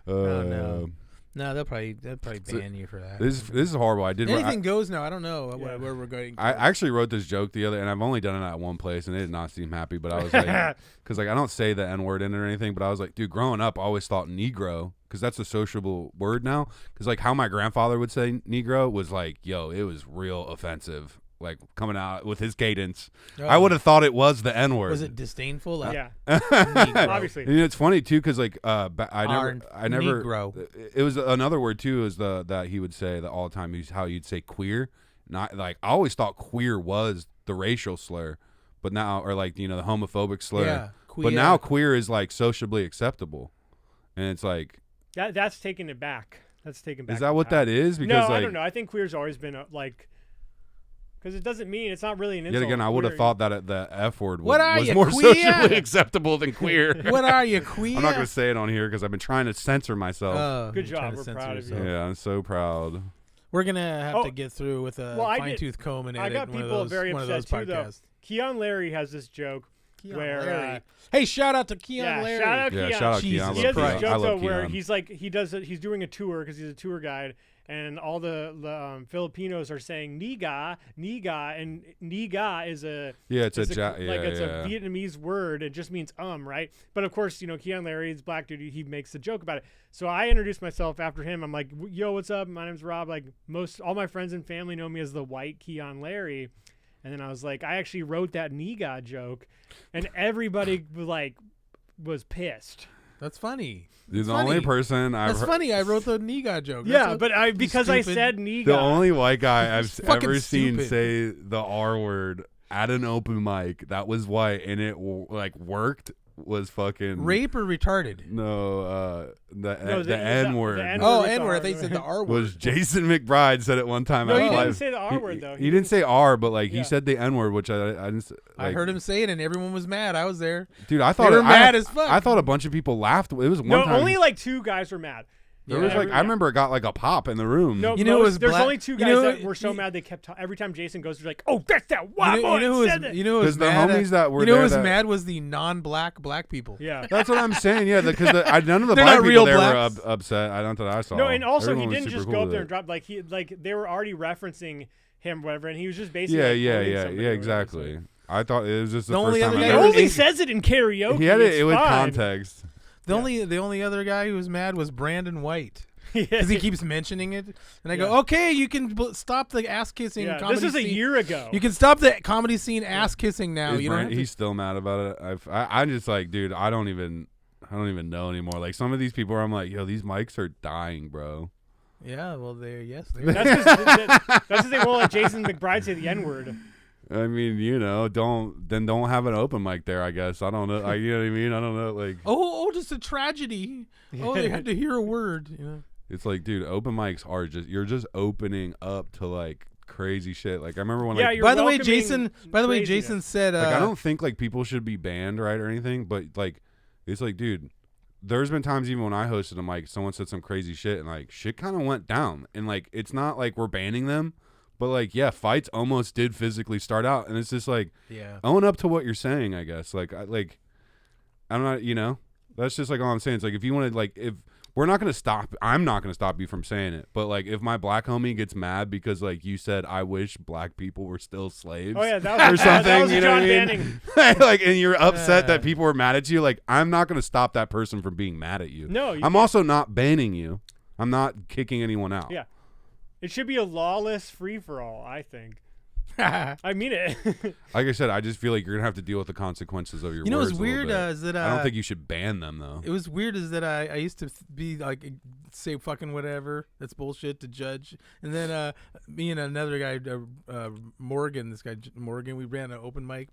No. No, they'll probably ban you for that. This is horrible. I did. Anything goes now. I don't know Yeah. where we're going. I actually wrote this joke the other, and I've only done it at one place, and they did not seem happy. But I was like, because like I don't say the N word in it or anything, but I was like, dude, growing up, I always thought Negro, because that's a sociable word now. Because like how my grandfather would say Negro was like, yo, it was real offensive, like coming out with his cadence. I would have thought it was the N word. Was it disdainful? Like, yeah, Negro. obviously. And it's funny too, because like I never. Negro. It was another word too, is that he would say that all the time. How you'd say queer. Not like I always thought queer was the racial slur, but now or like the homophobic slur. Yeah, But now queer is like sociably acceptable, and it's like, That's taking it back. That's taken back. is that what that is? Because No, like, I don't know. I think queer's always been like, because it doesn't mean it's not really an insult. Yet again, I would have Queer- thought that the F word What are was you, more queer? socially acceptable than queer. What are you, queer? I'm not going to say it on here because I've been trying to censor myself. Oh, Good you're trying job. to We're censor proud of you. yourself. Yeah, I'm so proud. We're gonna have Oh, to get through with a well, I did- fine-tooth comb and I edit got one of people those, very one of those upset too, though. podcasts. Keon Larry has this joke where. Larry. Hey, shout out to Keon Yeah, Larry. shout out Yeah, Keon. shout out Jesus Keon. He has Christ. this I joke love though where Keon. he's like he's doing a tour because he's a tour guide, and all the Filipinos are saying niga, and niga is a Yeah, it's a yeah. Vietnamese word. It just means right? But of course, Keon Larry is a black dude. He makes a joke about it. So I introduced myself after him. I'm like, yo, what's up? My name's Rob. Like all my friends and family know me as the white Keon Larry. And then I was like, I actually wrote that niga joke, and everybody was pissed. That's funny. He's the funny. only person I've That's heard. funny. I wrote the Niga joke. Yeah, That's but because I stupid. said niga. The only white guy I've fucking ever seen stupid. say the R word at an open mic that was white and it like worked was fucking rape or retarded. No, No, the N word. the N-word Oh, with the N word. R, They said the R word. Was Jason McBride said it one time. No, at he Live. didn't say the R word though. He didn't say R, but like Yeah. he said the N word, which I didn't. I Like, heard him say it, and everyone was mad. I was there. Dude, I thought They were mad I, as fuck. I thought a bunch of people laughed. It was one No, time. only like 2 guys were mad. There was like I remember it got like a pop in the room. No, You know, it was there's black- only 2 you guys know, that were so you- mad they kept every time Jason goes, they're like, "Oh, that's that white You boy know who that said was that." you know who was because the mad homies that were you know who there was that- mad was the non-black people. Yeah. That's what I'm saying. Yeah, because none of the They're black not people real there blacks. were upset. I don't that I saw. No, and also Everyone he was didn't super just cool go up with there it. and drop they were already referencing him, whatever, and he was just basically Yeah, like, yeah, quoting yeah, somebody yeah. or whatever, Exactly. so- I thought it was just the The first only time other I've guy He who ever. only was- says it in karaoke. He had it's it with fine. context. The only other guy who was mad was Brandon White. Yeah. Because he keeps mentioning it, and I go, Yeah. okay, you can stop the ass kissing. Yeah, comedy this is a scene. year ago. You can stop the comedy scene ass kissing now. Is You don't Brand- have to- he's still mad about it. I'm just like, dude, I don't even know anymore. Like some of these people, where I'm like, yo, these mics are dying, bro. Yeah, well, they're That's because they won't let Jason McBride say the N word. I mean, don't have an open mic there. I guess I don't know. You know what I mean? I don't know. Like just a tragedy. Oh, they had to hear a word. You know. it's like, dude, open mics are you're just opening up to like crazy shit. Like I remember when Yeah, like you're By the way, welcoming Jason. By the way, craziness. Jason said. I don't think like people should be banned, right, or anything. But like, it's like, dude, there's been times even when I hosted them, like someone said some crazy shit, and like shit kind of went down, and like it's not like we're banning them, but like yeah, fights almost did physically start out, and it's just like own up to what you're saying, I guess. Like I'm not, that's just like all I'm saying. It's like if you want to like if. We're not going to stop. I'm not going to stop you from saying it. But, like, if my black homie gets mad because, like, you said, I wish black people were still slaves. Oh, yeah, that was, or something, that was you know John what I mean? Banning. Like, and you're upset that people were mad at you. Like, I'm not going to stop that person from being mad at you. No, I'm also not banning you. I'm not kicking anyone out. Yeah. It should be a lawless free-for-all, I think. I mean it. Like I said, I just feel like you're going to have to deal with the consequences of your You know words what's a little weird bit. is that I don't think you should ban them, though. it was weird is that I used to be like say fucking whatever, that's bullshit to judge, and then me and another guy Morgan, this guy Morgan, we ran an open mic,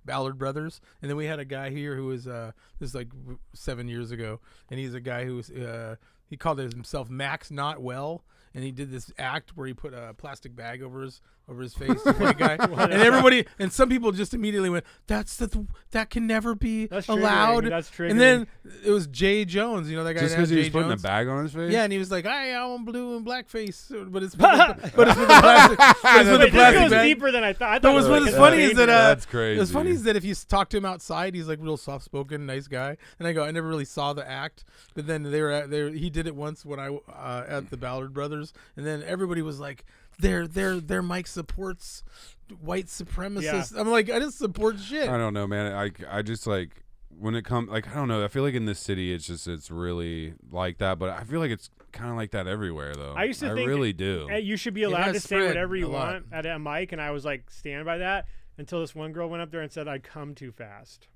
Ballard Brothers, and then we had a guy here who was this is like 7 years ago, and he's a guy who was he called himself Max Not Well, and he did this act where he put a plastic bag over his face, the white guy, and everybody, and some people just immediately went, that can never be That's allowed. triggering. That's triggering. And then it was Jay Jones, that guy. Just because because he was putting a bag on his face? Yeah, and he was like, I want blue and black face, but it's with the plastic. But it's with the Wait, this plastic goes bag. deeper than I thought. I But thought what's it was what's like funny a is that That's crazy. what's funny is that if you talk to him outside, he's like real soft spoken, nice guy. And I go, I never really saw the act, but then he did it once when I at the Ballard Brothers, and then everybody was like, their mic supports white supremacists. Yeah. I'm like, I didn't support shit. I don't know, man. I just like when it comes, like, I don't know. I feel like in this city, it's really like that. But I feel like it's kind of like that everywhere, though. I used to think really do. You should be allowed has to say spread whatever you a lot. want at a mic, and I was like, stand by that until this one girl went up there and said I come too fast.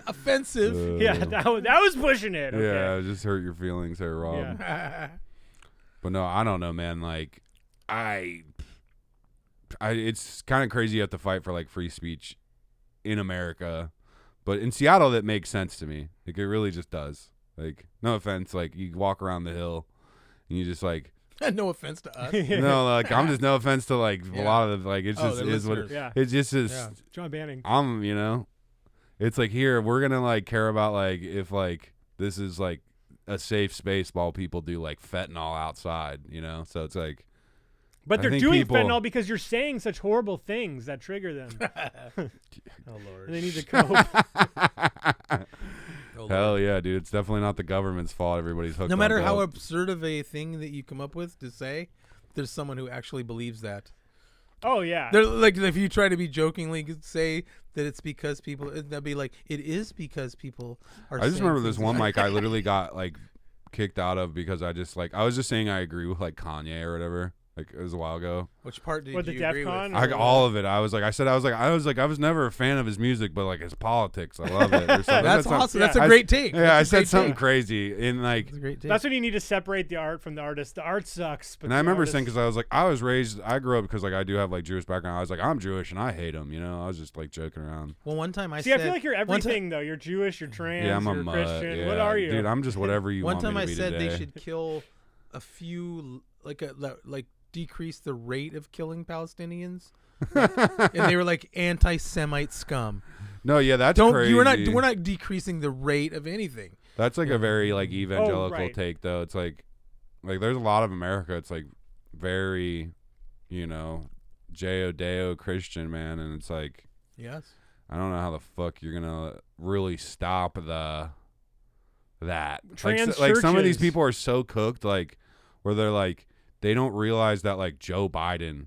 Offensive. Yeah, that was pushing it. Okay. Yeah, it just hurt your feelings there, Rob. Yeah. But no, I don't know, man. Like, it's kind of crazy you have to fight for like free speech in America, but in Seattle that makes sense to me. Like, it really just does. Like, no offense, like you walk around the hill and you just like. No offense to us. No, like I'm just no offense to like a lot of the, like it's just the is what listeners. Yeah. it just is. Yeah. John Banning. It's like here we're gonna like care about like if like this is like a safe space while people do like fentanyl outside, so it's like. But I they're think doing people- fentanyl because you're saying such horrible things that trigger them. Oh Lord. And they need to cope. Hell yeah, dude! It's definitely not the government's fault. Everybody's hooked. No on matter how dope. absurd of a thing that you come up with to say, there's someone who actually believes that. Oh yeah. They're like, if you try to be jokingly say that it's because people, they'll be like, it is because people are. I just saying remember this things one like- mic I literally got like kicked out of because I was just saying I agree with like Kanye or whatever. Like it was a while ago. Which part did What, the you agree DEF CON? with? All of it. I was never a fan of his music, but like his politics, I love it. Or something. That's awesome. That's a I- great take. Yeah, I That's a said great something take. crazy in like. That's a great take. That's when you need to separate the art from the artist. The art sucks. But And I remember saying, because I grew up because like I do have like Jewish background. I was like, I'm Jewish and I hate them. I was just like joking around. well, one time I See, said. I feel like you're one ti- everything though. You're Jewish. You're trans. Yeah, I'm a you're mutt. Christian. Yeah. What are you? Dude? I'm just whatever you One want me time to I be said today. they should kill a few, like decrease the rate of killing Palestinians, and they were like anti-Semite scum. No, yeah, that's Don't crazy. we're not decreasing the rate of anything. That's like a very like evangelical right. take, though. It's like there's a lot of America. It's like very, Judeo-Christian, man, and it's like Yes. I don't know how the fuck you're gonna really stop that. Trans Like some of these churches. people are so cooked, like where they're like they don't realize that like Joe Biden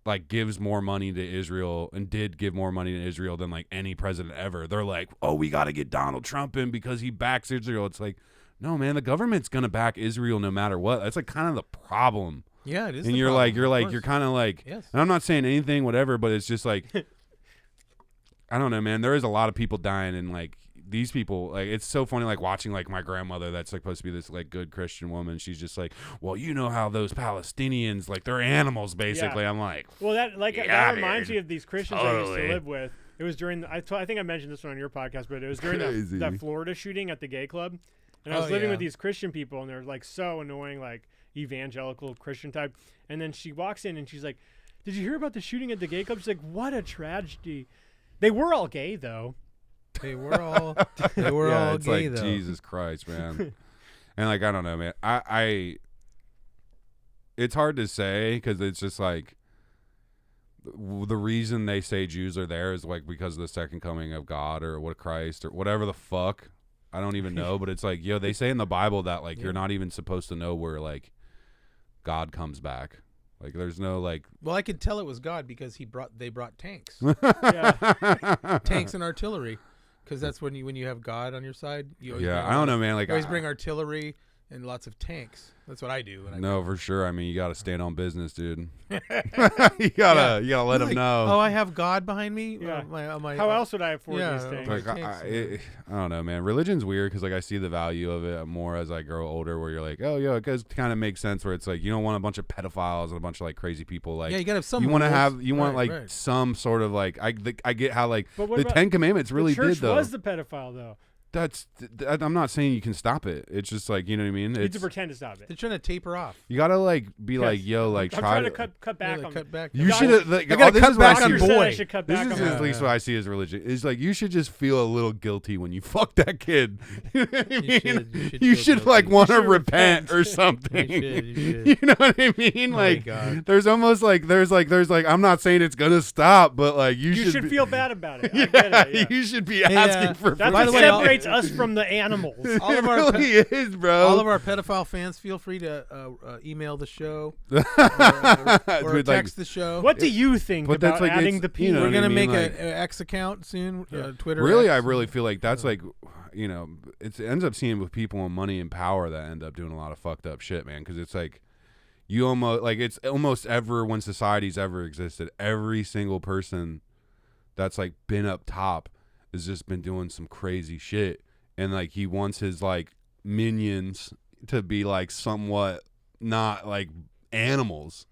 like gives more money to Israel and did give more money to Israel than like any president ever. They're like, oh, we got to get Donald Trump in because he backs Israel. It's like, no, man, the government's gonna back Israel no matter what. That's like kind of the problem. Yeah, it is. And the you're problem, like, of course. you're kind of like, Yes. and I'm not saying anything, whatever, but it's just like, I don't know, man. There is a lot of people dying, and like these people, like it's so funny, like watching like my grandmother, that's like supposed to be this like good Christian woman. She's just like, well, you know how those Palestinians, like they're animals, basically. Yeah. I'm like, Well, that Yeah, reminds dude. me of these Christians I used Totally. to live with. It was during I think I mentioned this one on your podcast, but it was during Crazy. that Florida shooting at the gay club, and I was Oh, living yeah. with these Christian people, and they're like so annoying. Like evangelical Christian type. And then she walks in and she's like, "Did you hear about the shooting at the gay club?" She's like, "What a tragedy." They were all gay though. They were all all it's gay like, though. Jesus Christ, man. And like, I don't know, man. I it's hard to say because it's just like the reason they say Jews are there is like because of the second coming of God or what Christ or whatever the fuck. I don't even know, but it's like, yo, they say in the Bible that like you're not even supposed to know where like God comes back. Like there's no like. Well, I could tell it was God because they brought tanks, Yeah. tanks and artillery, because that's when you have God on your side. You always bring I don't know, man. Like you always bring artillery and lots of tanks. That's what I do. No, for sure. I mean, you got to stand on business, dude. you gotta let them know. Oh, I have God behind me. Yeah. My, How else would I afford yeah, these things? Like tanks, I don't know, man. Religion's weird because like I see the value of it more as I grow older. Where you're like, oh, yeah, it does kind of make sense. Where it's like you don't want a bunch of pedophiles and a bunch of like crazy people. Like yeah, you gotta have some. you want to rules. have want like Right. some sort of like I get how like But what the about- Ten Commandments really the church did though. was the pedophile though. I'm not saying you can stop it. It's just like, you know what I mean? You need It's, to pretend to stop it. They're trying to taper off. you gotta like be Yes. like, yo, like I'm try trying to cut back Yeah, on. cut back. You Yeah, should have. Like, I gotta this cut is what I back see- on Pastor said I boy. should cut This back is on. at least what I see as religion. Is like you should just feel a little guilty when you fuck that kid. You know what I mean? should You feel should like guilty. want to You should repent repent. or something. You should. You know what I mean? Oh my Like God. there's almost like there's like I'm not saying it's gonna stop, but like you You should be, feel bad about it. I Yeah, get it, yeah. you should be asking for. That's By what the way, separates us from the animals. All It of our really is, bro. all of our pedophile fans, feel free to email the show or With, like, text the show. What do you think But that's about like, adding it's- the you know penis? We're what I gonna mean? make Like- an X account soon. Yeah. Twitter. Really, I X. really feel like that's like, you know, it ends up seeing with people and money and power that end up doing a lot of fucked up shit, man. Because it's like, you almost like it's almost ever when society's ever existed, every single person that's like been up top has just been doing some crazy shit, and like he wants his like minions to be like somewhat not like animals.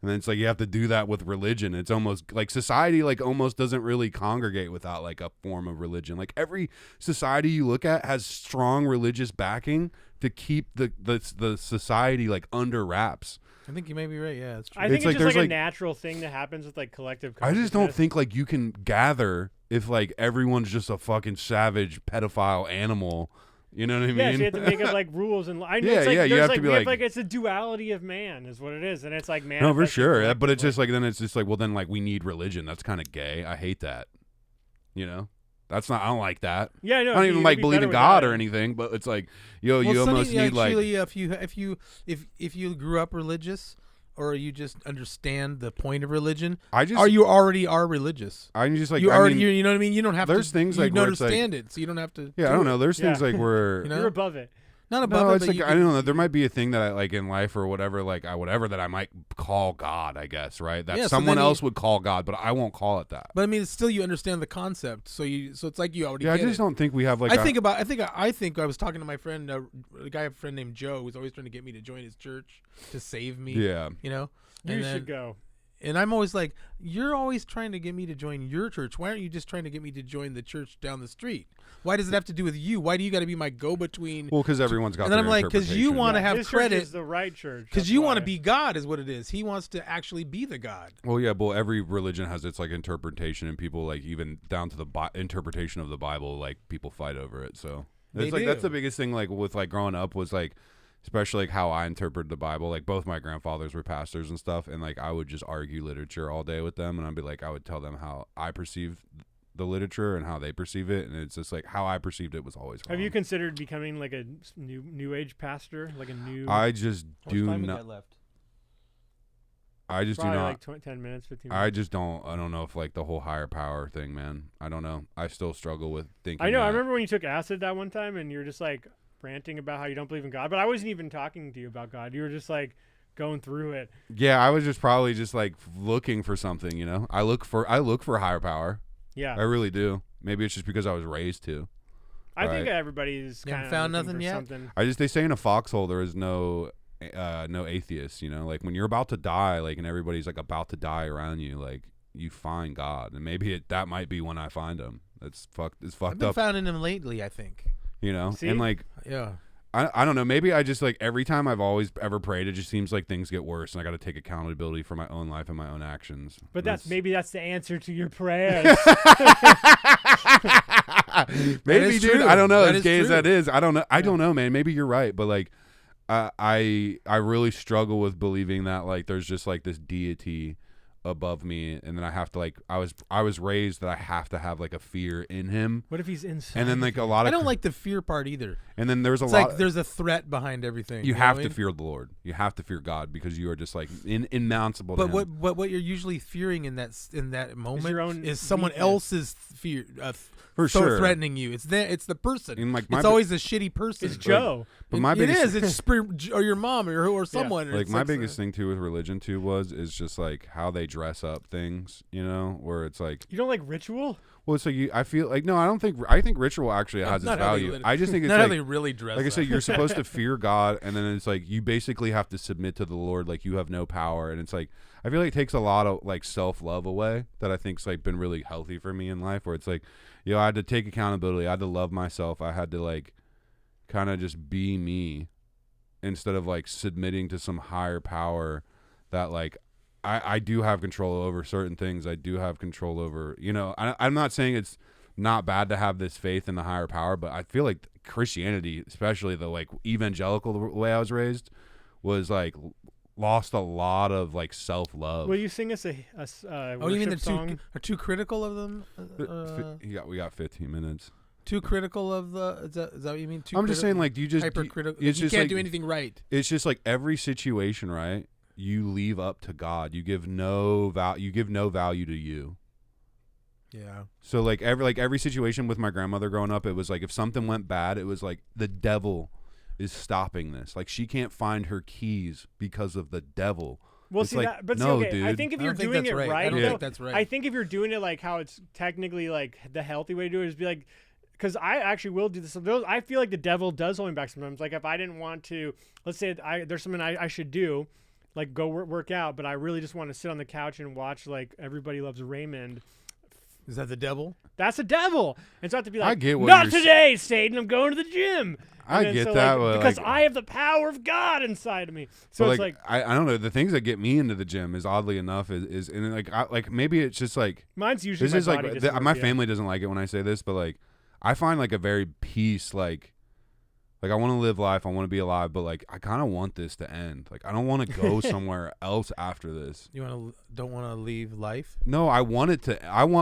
And then it's like you have to do that with religion. It's almost like society like almost doesn't really congregate without like a form of religion. Like every society you look at has strong religious backing to keep the society like under wraps. I think you may be right. Yeah, that's true. I think It's it's, like just there's, like a like- natural thing that happens with like collective I just don't consciousness. think like you can gather if like everyone's just a fucking savage pedophile animal. You know what I mean? Yeah, so you have to make it like rules and I know Yeah, it's like, yeah, you there's, have like, to be we have, like- it's a duality of man is what it is, and it's like man. No, for sure. But it's just like then it's just like, well, then like we need religion. That's kind of gay. I hate that. You know, that's not. I don't like that. yeah, no, I don't even like believe in God or anything. anything. But it's like, yo, Well, you Sonny, almost need like. actually, if you grew up religious or you just understand the point of religion, I just. or you already are religious. I'm just like. You I already, mean, you know what I mean. You don't have there's to. things you like where it's like- understand it, so you don't have to. yeah, I do don't it. know. There's things Yeah. like where. You know? You're above it. Not above No, it, it's but like you I can- don't know. There might be a thing that I like in life or whatever. Like whatever that I might call God. I guess right. That Yeah, so someone then you- else would call God, but I won't call it that. But I mean, it's still you understand the concept, so it's like you already. Yeah, I get just it. don't think we have like. I think I was talking to my friend, a guy, a friend named Joe, who's always trying to get me to join his church to save me. Yeah. You know. You And should then- go. And I'm always like, you're always trying to get me to join your church. Why aren't you just trying to get me to join the church down the street? Why does it have to do with you? Why do you got to be my go-between? Well, because everyone's got. And then their I'm like, 'cause you interpretation. wanna have His credit- church is the right church. Because that's you want to why. be God, is what it is. He wants to actually be the God. Well, yeah, but every religion has its like interpretation, and people like even down to the interpretation of the Bible, like people fight over it. So They it's like that's do. the biggest thing. Like with like growing up was like, especially like how I interpreted the Bible. Like both my grandfathers were pastors and stuff, and like I would just argue literature all day with them, and I'd be like, I would tell them how I perceive the literature and how they perceive it, and it's just like how I perceived it was always wrong. Have you considered becoming like a new age pastor, like a new? I just do not. left? I just do probably not. like 10 minutes, 15 I minutes. just don't. I don't know if like the whole higher power thing, man. I don't know. I still struggle with thinking. I know. I that. remember when you took acid that one time, and you were just like ranting about how you don't believe in God. But I wasn't even talking to you about God. You were just like going through it. Yeah, I was just probably just like looking for something. You know, I look for higher power. Yeah, I really do. Maybe it's just because I was raised to. I think right. everybody's You haven't kind of found looking nothing for yet? something. They say in a foxhole there is no atheists. You know, like when you're about to die, like and everybody's like about to die around you, like you find God, and maybe that might be when I find him. It's fucked. It's I've fucked been up. finding him lately, I think. You know, See? and like Yeah. I don't know. Maybe I just like every time I've always ever prayed, it just seems like things get worse, and I got to take accountability for my own life and my own actions. But And maybe that's the answer to your prayers. maybe, dude. true. I don't know. That As is gay as true. that is, I don't know. I don't know, man. Maybe you're right, but like, I really struggle with believing that like there's just like this deity above me, and then I have to like I was raised that I have to have like a fear in him, What if he's inside? and then like a lot I of don't like the fear part either. and then there's a It's lot. like there's a threat behind everything. you know have what I to mean? fear the Lord. You have to fear God because you are just like inmountable. But to him. what you're usually fearing in that moment your own is someone weakness. else's fear. For sure. threatening you. It's the person. And, like, it's always a shitty person. It's Joe. But my It biggest is. It's or your mom or someone. like It's my biggest thing too with religion too is just like how they dress up things, you know, where it's like, You don't like ritual? well, so I feel like no, I think ritual actually has its not how they value. lit- I just think it's not how like they really dress. like I up. said, you're supposed to fear God, and then it's like you basically have to submit to the Lord, like you have no power, and it's like I feel like it takes a lot of like self-love away that I think's like been really healthy for me in life, where it's like, I had to take accountability, I had to love myself, I had to like kind of just be me instead of like submitting to some higher power that like I do have control over certain things. I do have control over, I'm not saying it's not bad to have this faith in the higher power, but I feel like Christianity, especially the like evangelical the way I was raised, was like lost a lot of like self-love. Will you sing us a Oh, you mean worship song? are too critical of them? We got 15 minutes. Too critical of the? Is that what you mean? I'm just saying, like, do you just hypercritical? it's You just can't like, do anything right. It's just like every situation, right? You leave up to God. You give no value to you. Yeah. So like every situation with my grandmother growing up, it was like if something went bad, it was like the devil is stopping this. Like she can't find her keys because of the devil. Well, It's see like, that, but no, see, okay, I dude. think if I you're don't think doing that's it right. I right, don't though, think that's right. I think if you're doing it like how it's technically like the healthy way to do it is be like, because I actually will do this. I feel like the devil does hold me back sometimes. Like if I didn't want to, let's say there's something I should do, like go work out, but I really just want to sit on the couch and watch like Everybody Loves Raymond. Is that the devil? That's the devil. And so I have to be like, I get what not you're today, Satan. I'm going to the gym. I And then get so, that, like, but, because like- I have the power of God inside of me. So But it's like I don't know, the things that get me into the gym is oddly enough is and like maybe it's just like mine's usually this my is like body my dysmorphia. family doesn't like it when I say this, but like I find like a very peace like I want to live life, I want to be alive, but like I kind of want this to end. Like I don't want to go somewhere else after this. You don't want to leave life? No, I want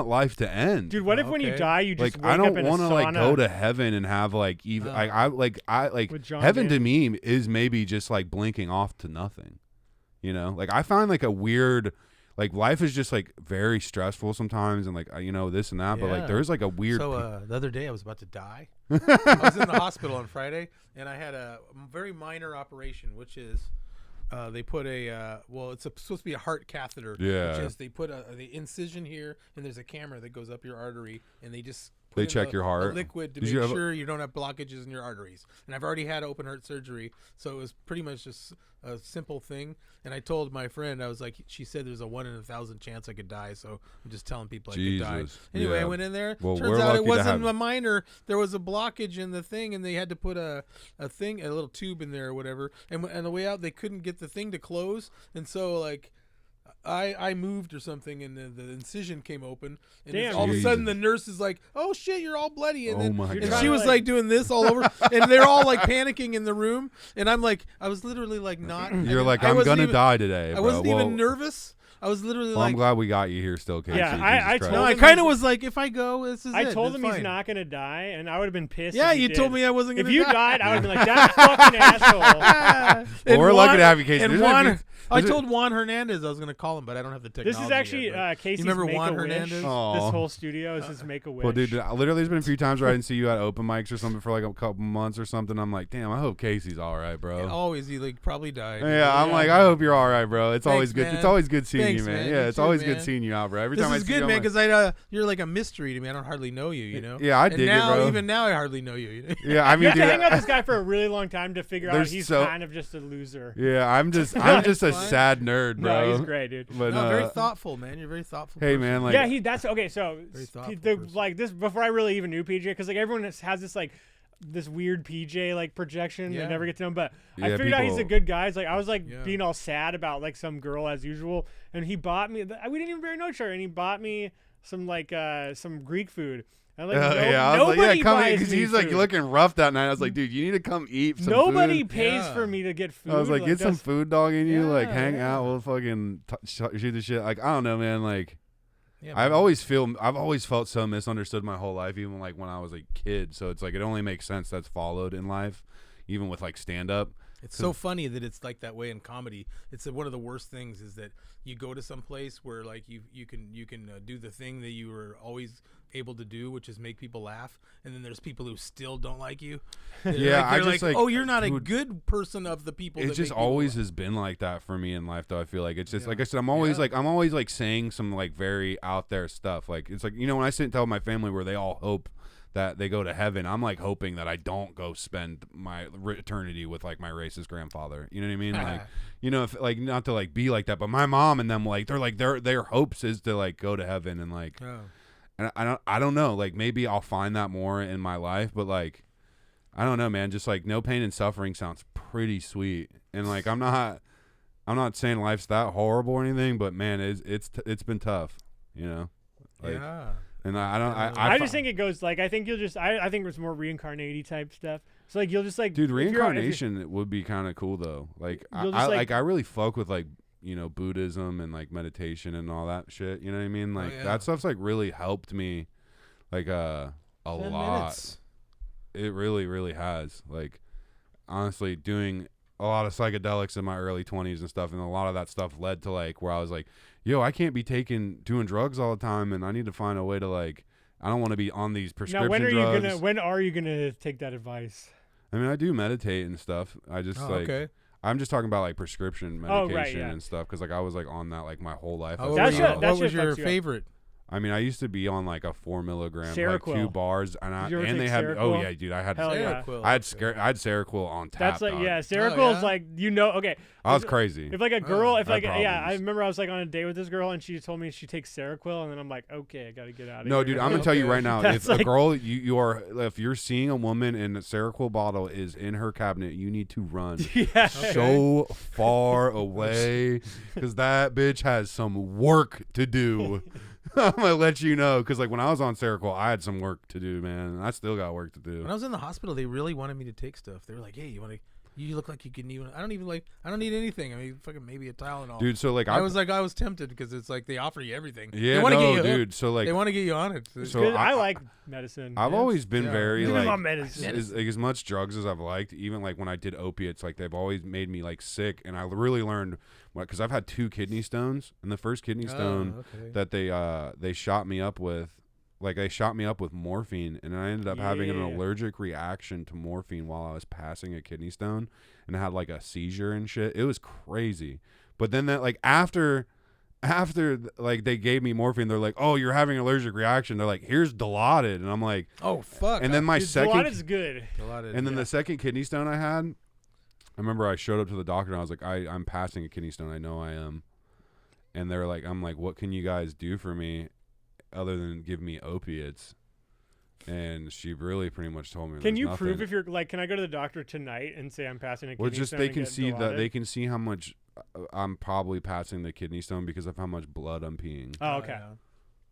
life to end. Dude, what if when you Okay. die you just like wake I up don't in a want to like sauna? go to heaven and have like even I like With John heaven to Dan. me is maybe just like blinking off to nothing. You know, like I find like a weird like life is just like very stressful sometimes and like this and that, but like Yeah. there's like a weird So the other day I was about to die. I was in the hospital on Friday, and I had a very minor operation, which is they put it's supposed to be a heart catheter. Yeah. Which is they put the incision here, and there's a camera that goes up your artery, and they just They put in check a- your heart. a liquid to Did you make have a- sure you don't have blockages in your arteries. And I've already had open heart surgery, so it was pretty much just a simple thing. And I told my friend, I was like, she said there's a 1 in 1,000 chance I could die, so I'm just telling people I could die. Jesus. Anyway, Yeah. I went in there. Well, Turns we're out lucky it to wasn't have- a minor. There was a blockage in the thing, and they had to put a little tube in there or whatever. And on the way out, they couldn't get the thing to close, and so like. I moved or something, and the incision came open, and Damn. all of a sudden Jesus. the nurse is like, "Oh shit, you're all bloody," and Oh then my You're and God. she was like doing this all over, and they're all like panicking in the room, and I'm like, I was literally like not. You're like I I'm wasn't gonna even- die today, I bro. wasn't Well, even nervous. I was literally well, I'm like, glad we got you here still, Casey. Yeah, Jesus I Christ. told no, I him kind of he's- was like, if I go, this is I it. told It's him he's fine. not gonna die, and I would have been pissed. Yeah, if he you told did. me I wasn't If gonna you die. died, I would have been like, that fucking asshole. Well, And we're lucky Juan- to have you, Casey. And There's Juan, a few- I there's a- told Juan Hernandez I was going to call him, but I don't have the technology. This is actually yet, but- Casey's remember Make Juan a Wish. Hernandez? Aw. This whole studio is his Make a Wish. Well, dude, literally, there's been a few times where I didn't see you at open mics or something for like a couple months or something. I'm like, damn, I hope Casey's all right, bro. Always, he like probably died. Yeah, I'm Yeah. like, I hope you're all right, bro. It's always Thanks, good. It's man. always good seeing Thanks, you, man. man. Yeah, You it's too, always man. good seeing you out, bro. Every This time I is see you, good, I'm man, like- because you're like a mystery to me. I don't hardly know you, you know. Yeah, I and dig now, it, bro. Even now, I hardly know you. Yeah, I You mean, have to dude, hang out with this guy for a really long time to figure out There's he's so- kind of just a loser. yeah, I'm just It's a fine. sad nerd, bro. No, he's great, dude. But No, very thoughtful, man. You're very thoughtful. hey, person. man, like, Yeah, that's okay. So Very thoughtful the person. like this before I really even knew PJ, because like everyone has this like this weird PJ like projection. Yeah. I never get to know him, but I Yeah, figured out he's a people- good guy. It's like I was like Yeah. being all sad about like some girl as usual, and he bought me. We didn't even barely know each other, and he bought me some like some Greek food. And like I was like, nobody yeah, come buys because me he's like food. looking rough that night. I was like, dude, you need to come eat some Nobody food. pays Yeah. for me to get food. I was like, get some that's- food dog in you, like Yeah, hang yeah. out, we'll fucking shoot the shit. Like I don't know, man. Like Yeah, I've man. always felt so misunderstood my whole life, even like when I was a kid. So it's like it only makes sense that's followed in life, even with like stand up. It's so funny that it's like that way in comedy. It's one of the worst things is that you go to some place where like you can do the thing that you were always able to do, which is make people laugh, and then there's people who still don't like you. Yeah, I they're just, like, oh, you're not a dude, good person of the people. It that just make people always laugh." has been like that for me in life, though. I feel like it's just Yeah. like I said, I'm always Yeah. like saying some like very out there stuff. Like it's like, you know, when I sit and tell my family where they all hope that they go to heaven, I'm like hoping that I don't go spend my eternity with like my racist grandfather. You know what I mean? Like, you know, if like not to like be like that, but my mom and them like they're like their hopes is to like go to heaven and like. Oh. And I don't know, like maybe I'll find that more in my life, but like I don't know, man, just like no pain and suffering sounds pretty sweet. And like I'm not saying life's that horrible or anything, but man, it's been tough, you know. Like, Yeah. and I just think it goes like I think you'll just I think it's more reincarnate type stuff. So like you'll just like dude, if you're- reincarnation would be kind of cool though. Like You'll just, like- I really fuck with like, you know, Buddhism and like meditation and all that shit. You know what I mean? Like yeah. that stuff's like really helped me like a 10 lot. minutes. It really, really has. Like, honestly, doing a lot of psychedelics in my early 20s and stuff, and a lot of that stuff led to, like, where I was like, yo, I can't be doing drugs all the time, and I need to find a way to, like, I don't want to be on these prescription drugs. when are you gonna take that advice? I mean, I do meditate and stuff. I just, Oh, like, okay. I'm just talking about, like, prescription Oh, medication right, yeah. and stuff, because, like, I was, like, on that, like, my whole life. Oh, as a That's child. it, that's what was it your fucks you up. favorite? I mean, I used to be on like a 4 milligram, like Seroquel. 2 bars, and Did you ever and they take had Seroquel? yeah, dude, I had Hell yeah. Seroquel, I had okay. I had Seroquel on tap. That's like dog. yeah, Seroquel is yeah? like okay. I was crazy. If like a girl, if I like had yeah, I problems. remember I was like on a date with this girl and she told me she takes Seroquel and then I'm like okay, I gotta get out of here. No, dude, I'm gonna tell you Okay. right now. That's If a like- girl, if you're seeing a woman and a Seroquel bottle is in her cabinet, you need to run yeah. so far away because that bitch has some work to do. I'm gonna let you know because like when I was on Seroquel, I had some work to do, man. I still got work to do. When I was in the hospital, they really wanted me to take stuff. They were like, "Hey, you look like you can even." I don't need anything. I mean, fucking maybe a Tylenol. Dude, so like I was tempted because it's like they offer you everything. yeah, they want to no, get you. dude. So like They want to get you on it. So Good. I I- like medicine. I've Yeah. always been Yeah. very Give me my like medicine. as much drugs as I've liked, even like when I did opiates, like they've always made me like sick, and I really learned because I've had 2 kidney stones, and the first kidney stone okay. that they shot me up with, like they shot me up with morphine, and I ended up having an Yeah. allergic reaction to morphine while I was passing a kidney stone, and I had like a seizure and shit. It was crazy. But then that like after like they gave me morphine, they're like, oh, you're having an allergic reaction. They're like, here's Dilaudid, and I'm like, Oh fuck. and then my Dude, second Dilaudid's good. and then the second kidney stone I had, I remember I showed up to the doctor and I was like, I'm passing a kidney stone. I know I am. And they're like, I'm like, what can you guys do for me other than give me opiates? And she really pretty much told me. Can there's you nothing. prove if you're like? Can I go to the doctor tonight and say I'm passing a kidney Well, just stone they and can get see that Dilaudid? they can see how much I'm probably passing the kidney stone because of how much blood I'm peeing. Oh, okay.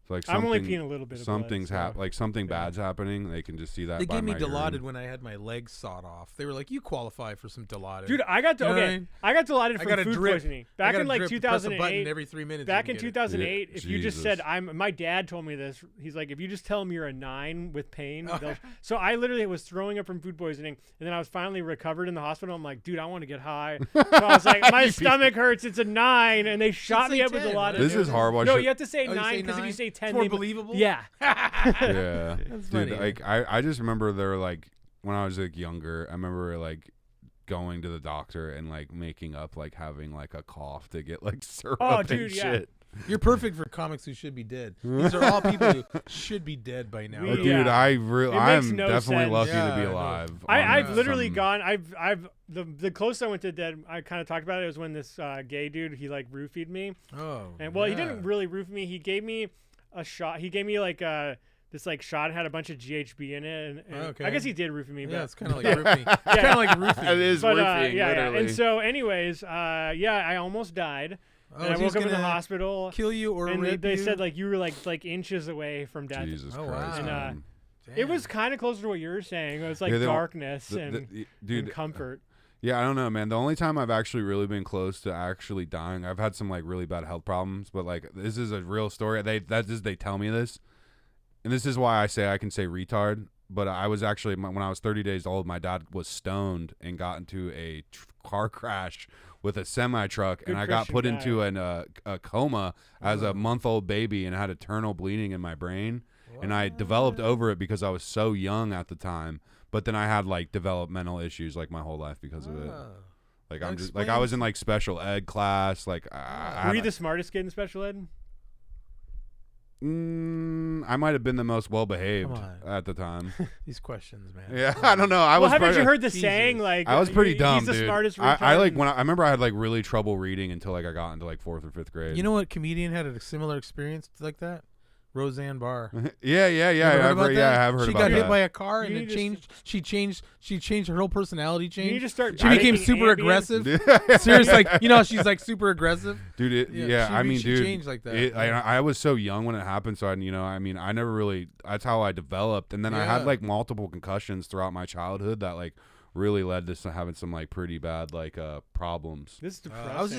So like I'm only something- peeing a little bit of something's blood, so- like something yeah. bad's happening. They can just see that. They by gave me my Dilaudid urine. when I had my legs sawed off. They were like, "You qualify for some Dilaudid." Dude, I got to You know what I okay. mean? I got Dilaudid I from got a food drip. poisoning I back got in a like drip, press a button 2008. every 3 minutes. Back you in can get it. 2008, Yeah, if you just Jesus. said my dad told me this. He's like, if you just tell them you're a 9 with pain, Oh. they'll. So I literally was throwing up from food poisoning, and then I was finally recovered in the hospital. I'm like, dude, I want to get high. So I was like, my stomach hurts. It's a 9, and they shot say me up with 10, Dilaudid. This dude. is horrible. I No, should- you have to say Oh, you 9 say because if you 9? say 10, It's more they- believable. Yeah. Yeah, That's dude. funny. Like I just remember they were like when I was like younger. I remember like going to the doctor and like making up like having like a cough to get like syrup and dude, yeah. shit. You're perfect for comics who should be dead. These are all people who should be dead by now. We- Oh, Yeah. dude, It I'm makes no definitely sense. lucky to Yeah, be I know. alive. I've on literally some- gone. I've the closest I went to dead. I kind of talked about it. Was when this gay dude he like roofied me, Oh. and well, he yeah. didn't really roofie me. He gave me a shot. He gave me like this like shot had a bunch of GHB in it, and Okay. I guess he did roofie me. Yeah, but it's kind of like roofing. Kind of like roofing. It is But roofing, yeah, literally. and so anyways, I almost died. Oh, And I he woke was up in the gonna hospital, kill you or and rape they you? said like you were like inches away from death. Jesus Oh, Christ, wow. man. It was kind of closer to what you were saying. It was like Yeah, they don't- darkness and dude, comfort. yeah, I don't know, man. The only time I've actually really been close to actually dying, I've had some like really bad health problems, but like this is a real story. They tell me this, and this is why I can say retard. But I was actually when I was 30 days old, my dad was stoned and got into a car crash with a semi truck, and I got Christian put guy. into a coma as a month-old baby and had internal bleeding in my brain. And I developed over it because I was so young at the time. But then I had like developmental issues like my whole life because of it. Like That I'm just like I was explains- in like special ed class. Like Were you the smartest kid in special ed? I might have been the most well behaved Come on. at the time. These questions, man. Yeah, I don't know. I Well, was haven't probably, you heard the Jesus. saying like I was pretty dumb, He's the dude. smartest I retard like in- when I remember I had like really trouble reading until like I got into like 4th or 5th grade. You know what comedian had a similar experience like that? Roseanne Barr. yeah. You ever heard I've about heard, that? yeah, I have heard she about got that. hit by a car and You it just- changed. She changed her whole personality. You need Changed. to start. She became taking super Ambien. aggressive. Seriously, like she's like super aggressive. Dude, she dude, changed like that. I was so young when it happened, so I never really. That's how I developed, and then I had Yeah. like multiple concussions throughout my childhood that like really led to having some like pretty bad like problems. This is depressing. I was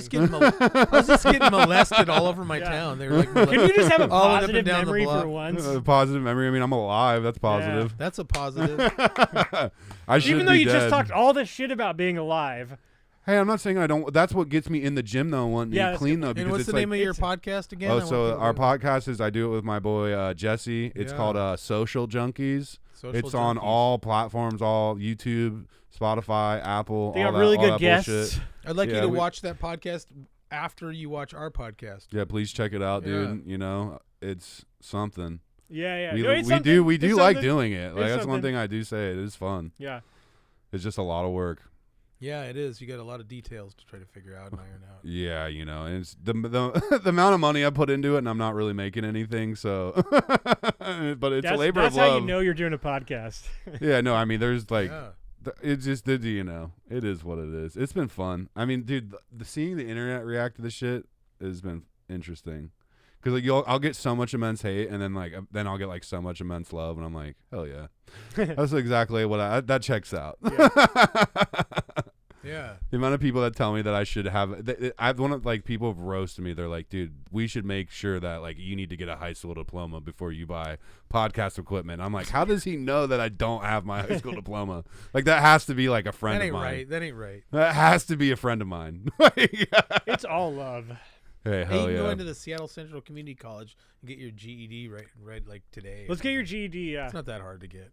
just getting molested all over my Yeah. town. They were like, Can you just have a all up and positive down the memory block. for once? Positive memory. I mean, I'm alive. That's positive. That's a positive. I should Even though be you just dead. talked all this shit about being alive. Hey, I'm not saying I don't. That's what gets me in the gym though. Wanting Yeah, to be that's clean good. though. And Because what's it's the name like, of your podcast again? oh, I want so people our to- podcast is I do it with my boy Jesse. It's Yeah. called Social Junkies. Social It's on Junkies. all platforms, all YouTube, Spotify, Apple. They all got that, really all good that guests. bullshit. I'd like Yeah, you to we- watch that podcast after you watch our podcast. Yeah, please check it out, dude. Yeah. You know, it's something. Yeah. We, No, it's we something. do It's like something. doing it. Like It's that's one something. thing I do say. It is fun. Yeah. It's just a lot of work. Yeah, it is. You got a lot of details to try to figure out and iron out. Yeah, you know, and it's the the amount of money I put into it, and I'm not really making anything. So, but it's a labor that's of how love. you know you're doing a podcast. Yeah, no, I mean, there's like, Yeah. it's just you know, it is what it is. It's been fun. I mean, dude, the seeing the internet react to this shit has been interesting. Cause like I'll get so much immense hate, and then I'll get like so much immense love, and I'm like, hell yeah, that's exactly what that checks out. Yeah. The amount of people that tell me that I should have, I've one of like people have roasted me. They're like, dude, we should make sure that like you need to get a high school diploma before you buy podcast equipment. I'm like, how does he know that I don't have my high school diploma? Like that has to be like a friend That of ain't mine. right. That ain't right. That has to be a friend of mine. It's all love. Hey, Hey, hell you can yeah. go into the Seattle Central Community College and get your GED right like today. Let's get your GED. Yeah. It's not that hard to get.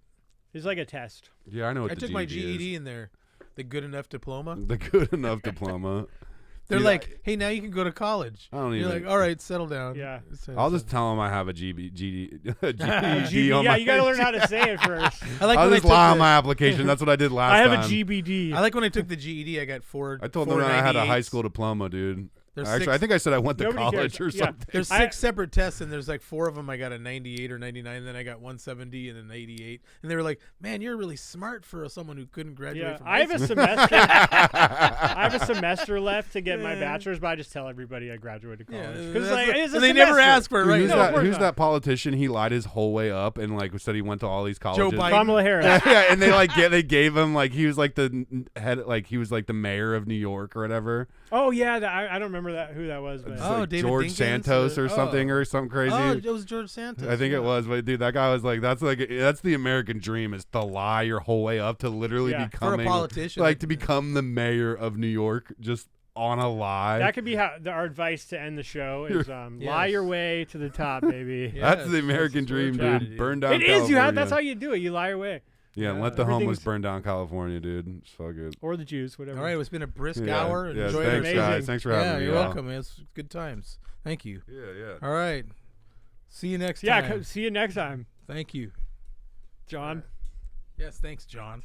It's like a test. Yeah, I know what I the took my GED GED is. in there. The good enough diploma. The good enough diploma. They're Dude, like, hey, now you can go to college. I don't You're even. like, all right, settle down. Yeah. I'll just tell them I have a GED on yeah, my. you got to learn how to say it first. I like I'll when I just took lie on the- my application. That's what I did last I have time. a GBD. I like when I took the GED. I got four. I told them I had a high 498s. school diploma, dude. There's Actually, six- I think I said I went to Nobody college cares. or Yeah. something. There's I- 6 separate tests, and there's like 4 of them. I got a 98 or 99, and then I got 170 and an 88. And they were like, "Man, you're really smart for someone who couldn't graduate Yeah, from I high have a school." semester. I have a semester left to get my Yeah. bachelor's, but I just tell everybody I graduated college. Yeah, 'Cause, that's like, what- it's a and they never semester. ask for it, Dude, right? who's No, of that? course Who's not. that politician? He lied his whole way up and like said he went to all these colleges. Biden. Kamala Harris. Yeah, and they gave him like he was like the head, like he was like the mayor of New York or whatever. Oh yeah, I don't remember who that was, but It's Oh, like David George Dinkins Santos or- or something oh. or something crazy. Oh, it was George Santos. I think yeah. it was, but dude, that guy was that's the American dream is to lie your whole way up to literally Yeah. For a becoming politician, like to become the mayor of New York just on a lie. that could be our advice to end the show is lie Yes. your way to the top, baby. Yeah. That's the American that's what we're dream, trying dude. to do. Burn down. It is. That's California. how you do it. You lie your way, Yeah, and Yeah. let the homeless Everything's- burn down California, dude. It's so good. or the Jews, whatever. All right, it's been a brisk Yeah, hour. yeah, Enjoy thanks, it. guys. Amazing. Thanks for having Yeah, me. you're y'all. welcome. It's good times. Thank you. Yeah, yeah. All right. See you next Yeah. time. See you next time, Thank you. John. Yes, thanks, John.